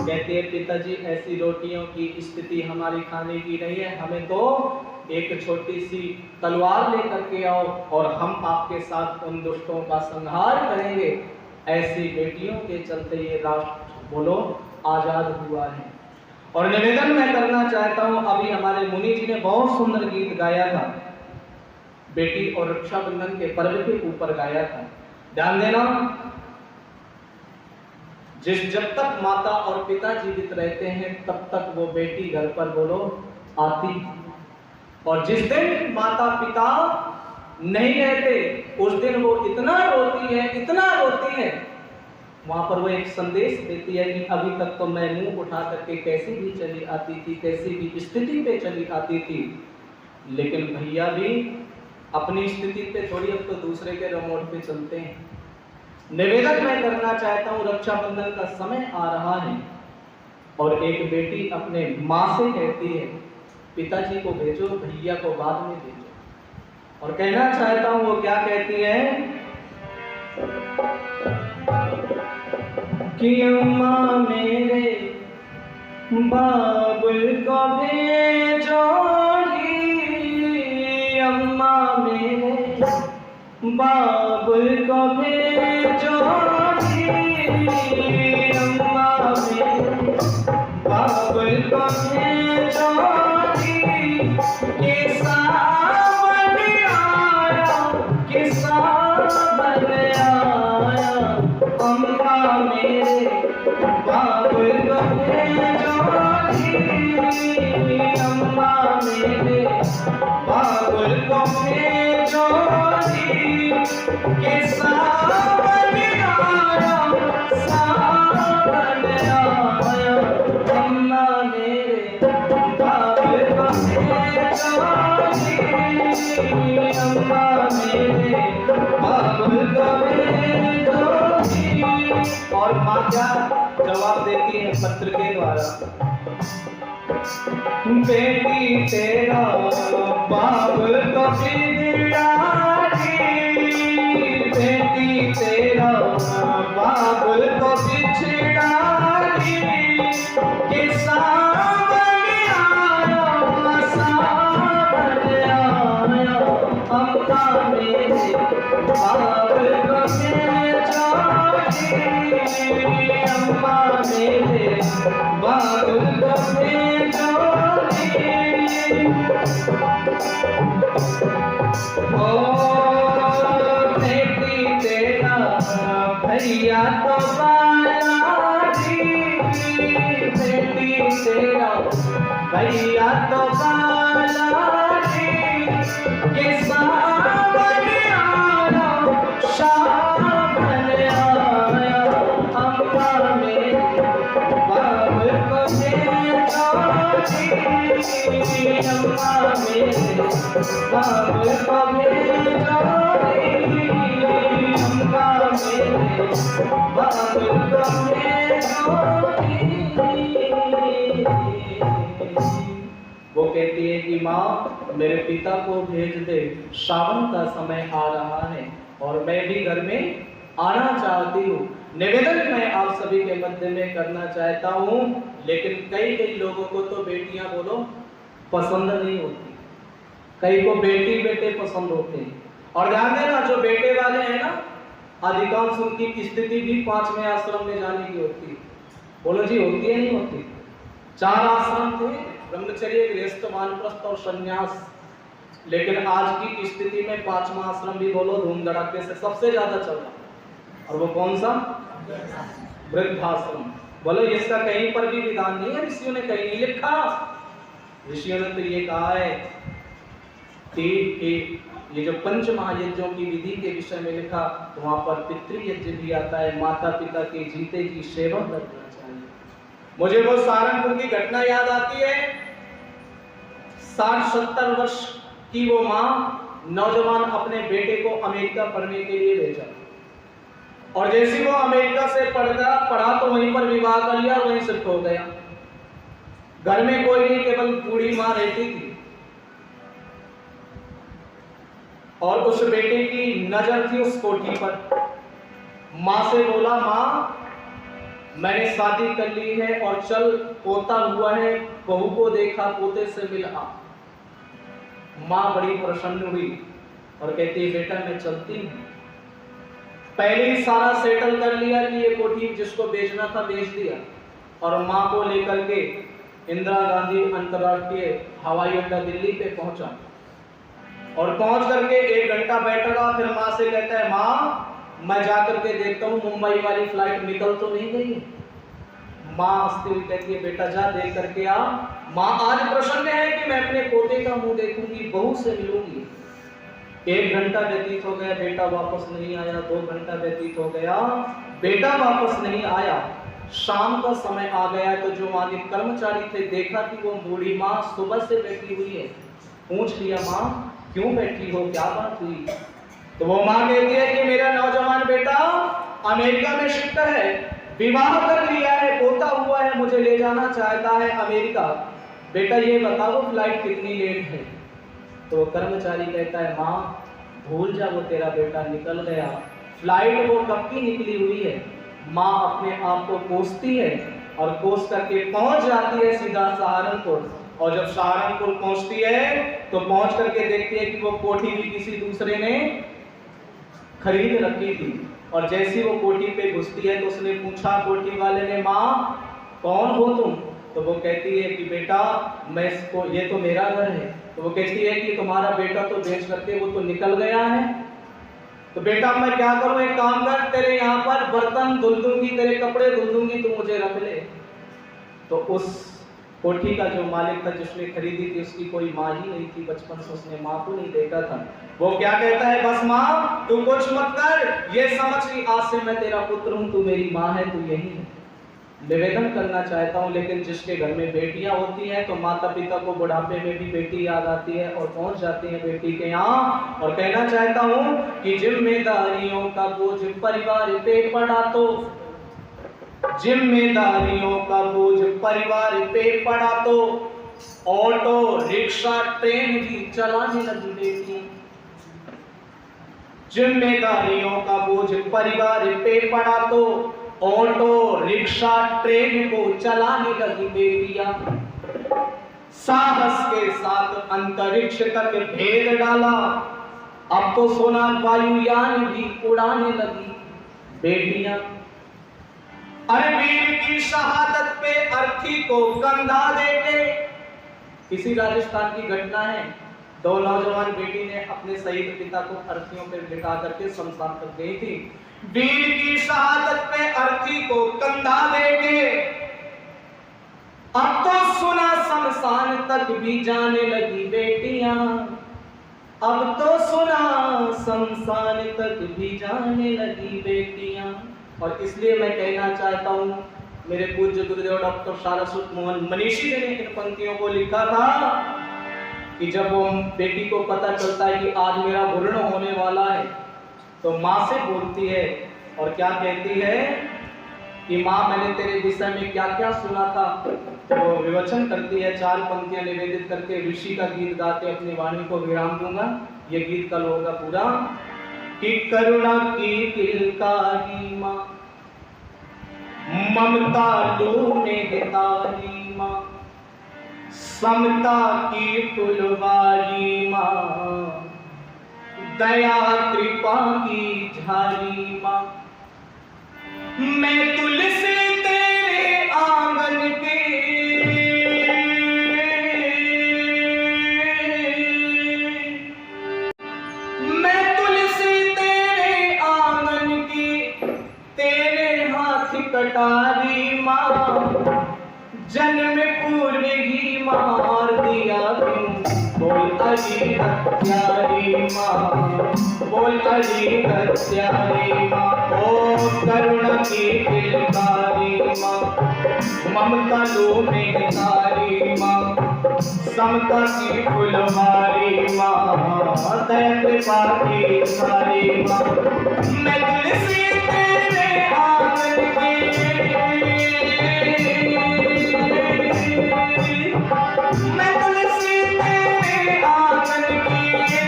कहते हैं पिताजी ऐसी रोटियों की स्थिति हमारी खाने की नहीं है, हमें तो एक छोटी सी तलवार लेकर के आओ और हम आपके साथ उन दुष्टों का संहार करेंगे। ऐसी बेटियों के चलते ये राष्ट्र बोलो आजाद हुआ है। और निवेदन मैं करना चाहता हूं, अभी हमारे मुनि जी ने बहुत सुंदर गीत गाया था, बेटी और रक्षाबंधन के पर्व के ऊपर गाया था। ध्यान देना, जब तक माता और पिता जीवित रहते हैं तब तक वो बेटी घर पर बोलो आती, और जिस दिन माता पिता नहीं रहते उस दिन वो इतना रोती है, वहां पर वो एक संदेश देती है कि अभी तक तो मैं मुंह उठा करके कैसी भी चली आती थी, कैसी भी स्थिति पे चली आती थी, लेकिन भैया भी अपनी स्थिति पे थोड़ी, अब तो दूसरे के रिमोट पे चलते हैं। निवेदन मैं करना चाहता हूं, रक्षाबंधन का समय आ रहा है और एक बेटी अपने माँ से कहती है पिताजी को भेजो, भैया को बाद में भेजो। और कहना चाहता हूं वो क्या कहती है कि अम्मा मेरे बाबुल को भेजोगी, अम्मा मेरे बाबुल को भेजोगी, अम्मा मेरे बाबुल को भेजोगी। कि सावन आया, कि सावन आया, अम्मा मेरे बाबुल को भेजोगी, अम्मा मेरे बाबुल को भेजोगी। कि सावन आया, सावन आया, अम्मा मेरे बाबुल को भेजोगी, अम्मा मेरे बाबुल को भेजोगी। और माँ क्या जवाब देती है पत्र के द्वारा, बेटी तेरा बाबुल को बिगड़ाई, बेटी तेरा बाबुल को बिछड़ाई। कि सावन आया, सावन आया, अम्मा मेरे बाबुल को भेजोगी, अम्मा मेरे बाबुल को भेजोगी। ओ बेटी तेरा भैया तो बालाजी, बेटी तेरा भैया तो बालाजी। कि सावन आया, सावन आया, अम्मा मेरे बाबुल को भेजोगी, अम्मा मेरे बाबुल को भेजोगी, अम्मा मेरे बाबुल को भेजोगी। वो कहती है कि माँ मेरे पिता को भेज दे, सावन का समय आ रहा है और मैं भी घर में आना चाहती हूँ। निवेदन मैं आप सभी के मध्य में करना चाहता हूँ, लेकिन कई लोगों को तो बेटियां बोलो पसंद नहीं होती, कई को बेटी बेटे पसंद होते हैं। और ध्यान देना, जो बेटे वाले हैं ना, अधिकांश उनकी स्थिति भी 5वें आश्रम में जाने की होती है। बोलो जी होती है नहीं होती? 4 आश्रम थे, ब्रह्मचर्य, गृहस्थ, वानप्रस्थ और संन्यास, लेकिन आज की स्थिति में 5वां आश्रम भी बोलो धूम धड़ाके से सबसे ज्यादा चल रहा है। और वो कौन सा? वृद्धाश्रम। बोलो इसका कहीं पर भी विधान नहीं है, ऋषियों ने कहीं नहीं लिखा। ऋषियों ने तो ये कहा है कि ये जो पंच महायज्ञों की विधि के विषय में लिखा, तो वहां पर पितृयज्ञ भी आता है, माता पिता के जीते की सेवा करना चाहिए। मुझे वो सहारनपुर की घटना याद आती है। 60-70 वर्ष की वो माँ, नौजवान अपने बेटे को अमेरिका पढ़ने के लिए भेजा, और जैसे वो अमेरिका से पढ़ा तो वहीं पर विवाह कर लिया और वहीं शिफ्ट हो गया। घर में कोई नहीं, केवल बूढ़ी माँ रहती थी। और उस बेटे की नजर थी उस कोठी पर। माँ से बोला, माँ मैंने शादी कर ली है और चल, पोता हुआ है, बहू को देखा, पोते से मिला। माँ बड़ी प्रसन्न हुई और कहती है, बेटा मैं चलती हूँ। पहले ही सारा सेटल कर लिया कि ये कोठी जिसको बेचना था बेच दिया, और माँ को लेकर के इंदिरा गांधी अंतर्राष्ट्रीय हवाई अड्डा दिल्ली पे पहुंचा, और पहुंच करके 1 घंटा बैठा। फिर माँ से कहता है, माँ मैं जाकर के देखता हूँ मुंबई वाली फ्लाइट निकल तो नहीं गई। माँ हंसती हुई कहती है, बेटा जा देख करके आ। माँ आज प्रसन्न है कि मैं अपने पोते का मुंह देखूंगी, बहू से मिलूंगी। 1 घंटा व्यतीत हो गया, बेटा वापस नहीं आया। 2 घंटा व्यतीत हो गया, बेटा वापस नहीं आया। शाम का समय आ गया तो जो वहां के कर्मचारी थे, देखा कि वो बूढ़ी माँ सुबह से बैठी हुई है। पूछ लिया, माँ क्यों बैठी हो, क्या बात हुई? तो वो माँ कहती है कि मेरा नौजवान बेटा अमेरिका में शिफ्ट है, विवाह कर लिया है, पोता हुआ है, मुझे ले जाना चाहता है अमेरिका। बेटा ये बताओ फ्लाइट कितनी लेट है? तो कर्मचारी कहता है, माँ भूल जा, वो तेरा बेटा निकल गया। फ्लाइट वो कब की निकली हुई है। माँ अपने आप को कोसती है और कोस करके पहुंच जाती है सीधा सहारनपुर। और जब सहारनपुर पहुंचती है तो पहुंच करके देखती है कि वो कोठी भी किसी दूसरे ने खरीद रखी थी। और जैसी वो कोठी पे घुसती है तो उसने पूछा कोठी वाले ने, माँ कौन हो तुम? तो वो कहती है कि बेटा मैं इसको, ये तो मेरा घर है। तो वो कहती है कि तुम्हारा बेटा तो बेच करके वो तो निकल गया है, तो बेटा मैं क्या करूं? एक काम कर, तेरे यहाँ पर बर्तन धुल दूंगी, तेरे कपड़े धुल दूंगी, तू मुझे रख ले। तो उस कोठी का जो मालिक था जिसने खरीदी थी, उसकी कोई माँ ही नहीं थी, बचपन से उसने माँ को नहीं देखा था। वो क्या कहता है, बस माँ तू कुछ मत कर, ये समझ कि आज से मैं तेरा पुत्र हूँ, तू मेरी माँ है, तू यही है। निवेदन करना चाहता हूँ, लेकिन जिसके घर में बेटियां होती हैं तो माता पिता को बुढ़ापे में भी बेटी याद आती है और पहुंच जाती है बेटी के यहाँ। और कहना चाहता हूँ कि जिम्मेदारियों का बोझ परिवार पे पड़ा तो, जिम्मेदारियों का बोझ परिवार पे पड़ा तो, ऑटो रिक्शा ट्रेन भी चलाने लगी बेटी। जिम्मेदारियों का बोझ परिवार पे पड़ा तो, ऑटो रिक्शा ट्रेन को चलाने लगी बेटियां। साहस के साथ अंतरिक्ष तक भेद डाला, अब तो सोना वायुयान भी उड़ाने लगी बेटियां। अरे वीर की शहादत पे अर्थी को कंधा देके, किसी राजस्थान की घटना है, 2 नौजवान बेटी ने अपने शहीद पिता को अर्थियों पे लिटा करके शमशान तक गई थी। वीर की शहादत पे अर्थी को कंधा देके, अब तो सुना शमशान तक भी जाने लगी बेटियां। अब तो सुना शमशान तक भी जाने लगी बेटियां। और इसलिए मैं कहना चाहता हूं, मेरे पूज्य गुरुदेव डॉक्टर सारस्वत मोहन मनीषी जी ने इन पंक्तियों को लिखा था कि जब वो बेटी को पता चलता है कि आज मेरा वरुण होने वाला है, तो माँ से बोलती है और क्या कहती है कि माँ मैंने तेरे विषय में क्या क्या सुना था। तो वो विवचन करती है, 4 पंक्तियां निवेदित करके ऋषि का गीत गा के अपनी वाणी को विराम दूंगा। ये गीत कल होगा पूरा। कि करुणा की किलकारी माँ, ममता लूने हितारी माँ, समता की फुलवारी माँ, दया कृपा की झारी माँ। मैं तुलसी तेरे आंगन के, मैं तुलसी तेरे आंगन की, तेरे हाथ कटारी माँ, जन्म पूर्व ही मार दिया क्यों, बोल अली हत्यारी माँ, बोल अली हत्यारी माँ। ओ करुणा की किलकारी माँ, ममता लो में तारी माँ, समता की फुलवारी माँ, दया कृपा की सारी माँ। मैं तुलसी तेरे आंगन मैं तुलसी तेरे आंगन की,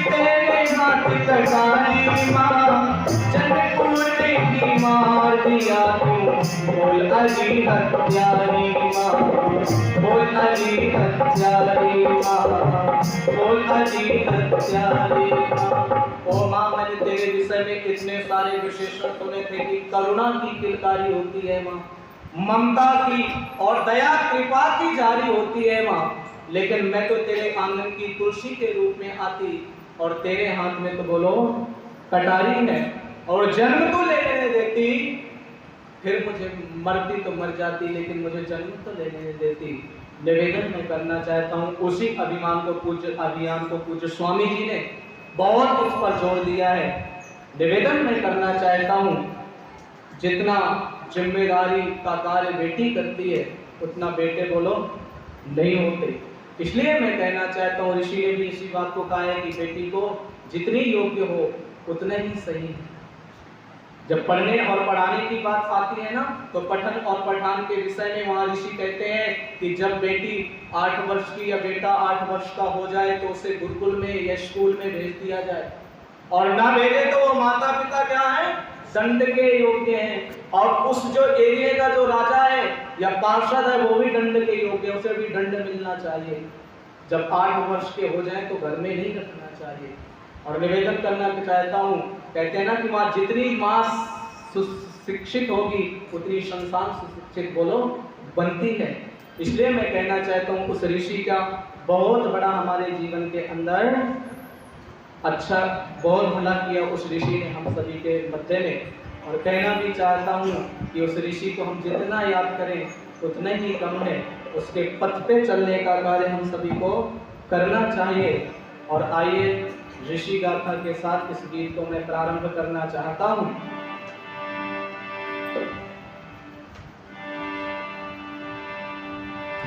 तेरे हाथ कटारी माँ, जनकपुर की मार दिया तू, बोल अली हत्यारी माँ, बोल अली हत्यारी माँ, बोल अली हत्यारी माँ। ओ माँ, मैंने तेरे विषय में इतने सारे विशेषण सुने थे कि करुणा की किलकारी होती है माँ, ममता की और दया कृपा की जारी होती है माँ, लेकिन मैं तो तेरे आंगन की तुलसी के रूप में आती और तेरे हाथ में तो बोलो कटारी है, और जन्म तो ले लेने देती, फिर मुझे मरती तो मर जाती, लेकिन मुझे जन्म तो ले लेने देती। निवेदन मैं करना चाहता हूँ, उसी अभियान को पूज्य स्वामी जी ने बहुत उस पर जोर दिया है। निवेदन मैं करना चाहता हूँ, जितना जिम्मेदारी का कार्य बेटी करती है उतना बेटे बोलो नहीं होते। इसलिए मैं कहना चाहता हूँ, ऋषि ने भी इसी बात को कहा है कि बेटी को जितनी योग्य हो उतना ही सही है। जब पढ़ने और पढ़ाने की बात आती है ना, तो पठन और पठान के विषय में वहाँ ऋषि कहते हैं कि जब बेटी 8 वर्ष की या बेटा 8 वर्ष का हो जाए तो उसे गुरुकुल में या स्कूल में भेज दिया जाए, और ना भेजे तो वो माता पिता क्या है, दंड के योग्य हैं। और उस जो एरिया का जो राजा है या पार्षद है वो भी दंड के योग्य है, उसे भी दंड मिलना चाहिए। जब 8 वर्ष के हो जाए तो घर में नहीं रखना चाहिए। और निवेदन करना चाहता हूँ, कहते हैं ना कि माँ जितनी माँ सुशिक्षित होगी उतनी संसार सुशिक्षित बोलो बनती है। इसलिए मैं कहना चाहता हूँ, उस ऋषि का बहुत बड़ा हमारे जीवन के अंदर अच्छा बहुत भला किया उस ऋषि ने हम सभी के मध्य में। और कहना भी चाहता हूँ कि उस ऋषि को हम जितना याद करें उतना ही कम है। उसके पथ पे चलने का कार्य हम सभी को करना चाहिए। और आइए ऋषि गाथा के साथ इस गीत को मैं प्रारंभ करना चाहता हूँ।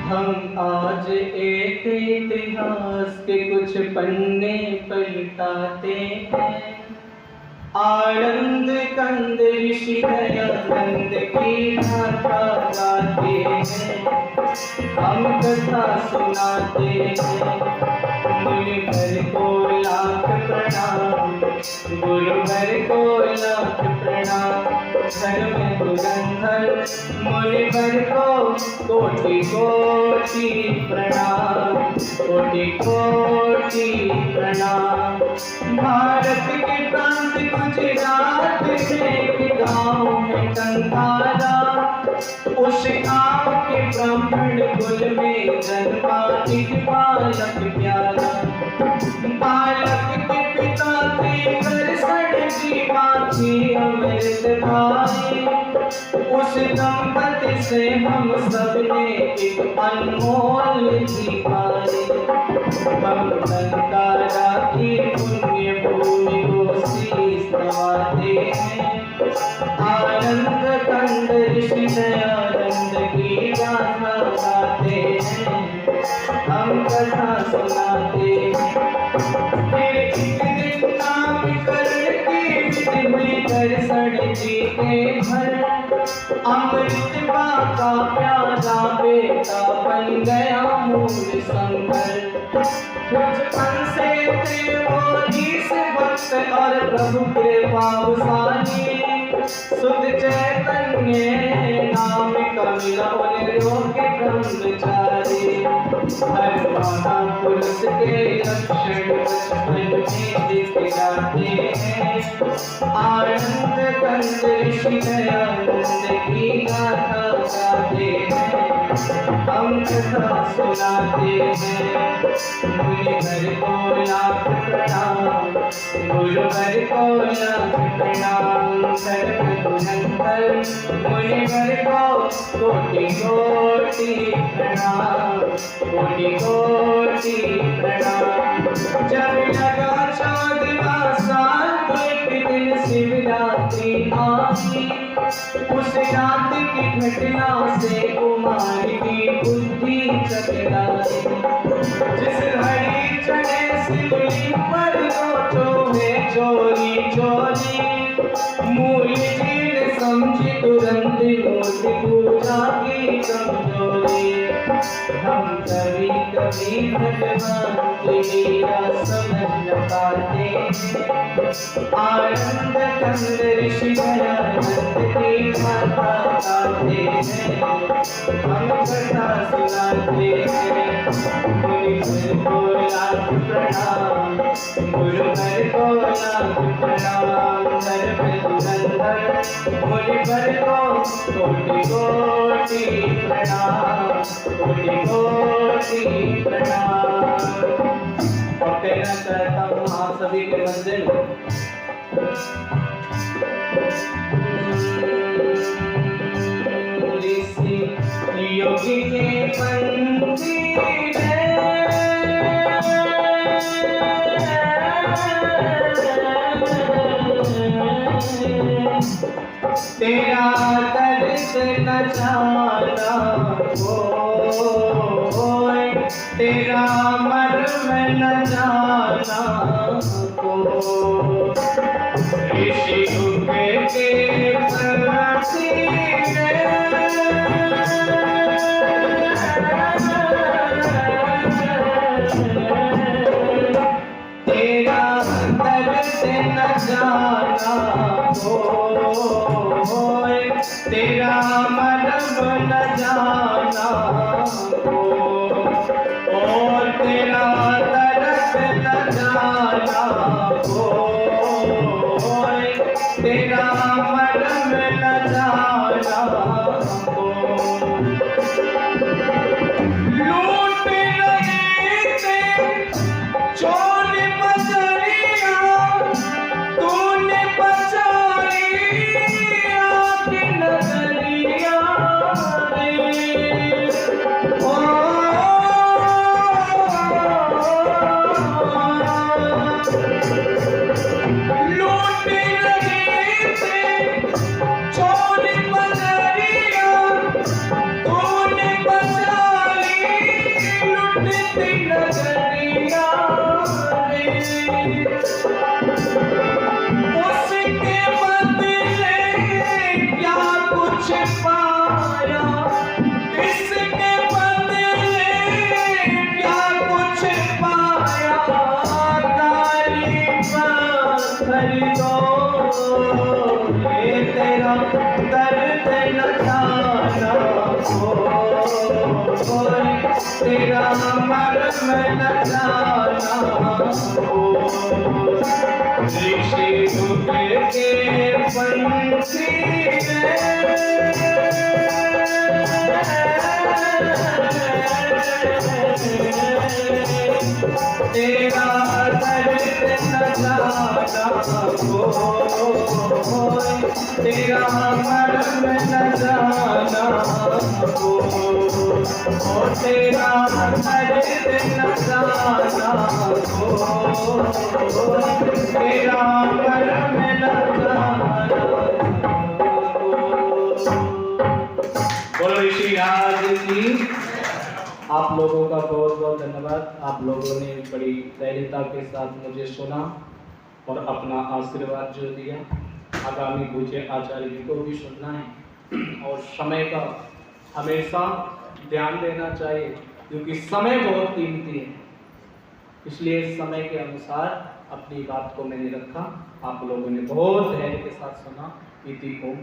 हम आज एक इतिहास के कुछ पन्ने पलटाते हैं। आनंद कंद ऋषि दयानंद की गाथा गाते हैं, हम कथा सुनाते हैं। मुनिवर को लाख प्रणाम, गुरुवर को लाख प्रणाम। धर्म धुरंधर मुनिवर को कोटि कोटि प्रणाम, कोटि कोटि प्रणाम। भारत के प्रांत गुजरात के गाँव है कंधारा, उस गाँव के ब्राह्मण कुल में जन्मा एक बालक प्यारा। बालक के पिता थे करसठ जी, माँ थी अमृत भाई। उस दंपति से हम सबने एक अनमोल जी पाई। हम कंधारा की पुण्य भूमि को शीश नवाते हैं। आनंद कंद ऋषि दयानंद की गाथा गाते हैं, हम कथा सुनाते हैं। फिर एक दिन नामकरण की विधि हुई करसठ जी के घर। अमृत का प्यारा बेटा बन गया मूल शंकर। बचपन से थे वो ईश भक्त और प्रभु कृपावशाली। शुद्ध चैतन्य नाम कमिला योग्य ब्रह्मचारी। हर महापुरुष के लक्षण बचपन में दिख जाते हैं। आनंद कंद ऋषि दयानंद की गाथा गाते हैं, हम कथा सुनाते हैं। मुनिवर को लाख प्रणाम, गुरुवर को लाख प्रणाम। धर्म धुरंधर मुनिवर को कोटि कोटि प्रणाम, कोटि कोटि प्रणाम। जब लगा 14वां साल तो एक दिन शिवरात्रि आई। उस रात की घटना से कुमार की बुद्धि चकराई। जिस घड़ी चढ़े सिमली पर सोचो है चोरी चोरी, मूल जी ने समझी तुरंत मूर्ति पूजा की कमजोरी। हम कभी कभी भगवान की लीला समझ न पाते, आनंद कंद ऋषि दयानंद की गाथा गाते हैं, हम कथा सुनाते हैं। मुनिवर को लाख प्रणाम, गुरुवर को लाख प्रणाम, धर्म धुरंधर मुनिवर को कोटि कोटि प्रणाम, कोटि कोटि प्रणाम। और कहना चाहता हूँ आप सभी के मंदिर ऋषि योगी के पंथी तेरा दर्द न जाना कोई, तेरा मर्म न जाना कोई। ऋषि युग के पंथी तेरा दर्द न जाना कोई, तेरा मर्म न जाना कोई, और तेरा दर्द न जाना कोई, तेरा मर्म न जाना कोई। लूट रहे थे चोर बदरिया, तूने बचाई आके नगरिया रे। ओ लूट रहे थे चोर बदरिया, तूने बचाई लुटती नगरिया रे। उसके बदले क्या कुछ पाया, इसके बदले क्या कुछ पाया, काली पत्थर दो ये तेरा दर्द न जाना कोई, तेरा मर्म न जाना कोई। ऋषि युग के पंथी तेरा दर्द न जाना कोई, तेरा मर्म न जाना कोई, और तेरा दर्द न जाना कोई, तेरा मर्म न जाना कोई। बोलो ऋषि राज की। आप लोगों का बहुत बहुत धन्यवाद। आप लोगों ने बड़ी धैर्यता के साथ मुझे सुना और अपना आशीर्वाद जो दिया। आगामी पूज्य आचार्य जी को भी सुनना है और समय का हमेशा ध्यान देना चाहिए, क्योंकि समय बहुत कीमती है। इसलिए समय के अनुसार अपनी बात को मैंने रखा। आप लोगों ने बहुत धैर्य के साथ सुना। इति ओम।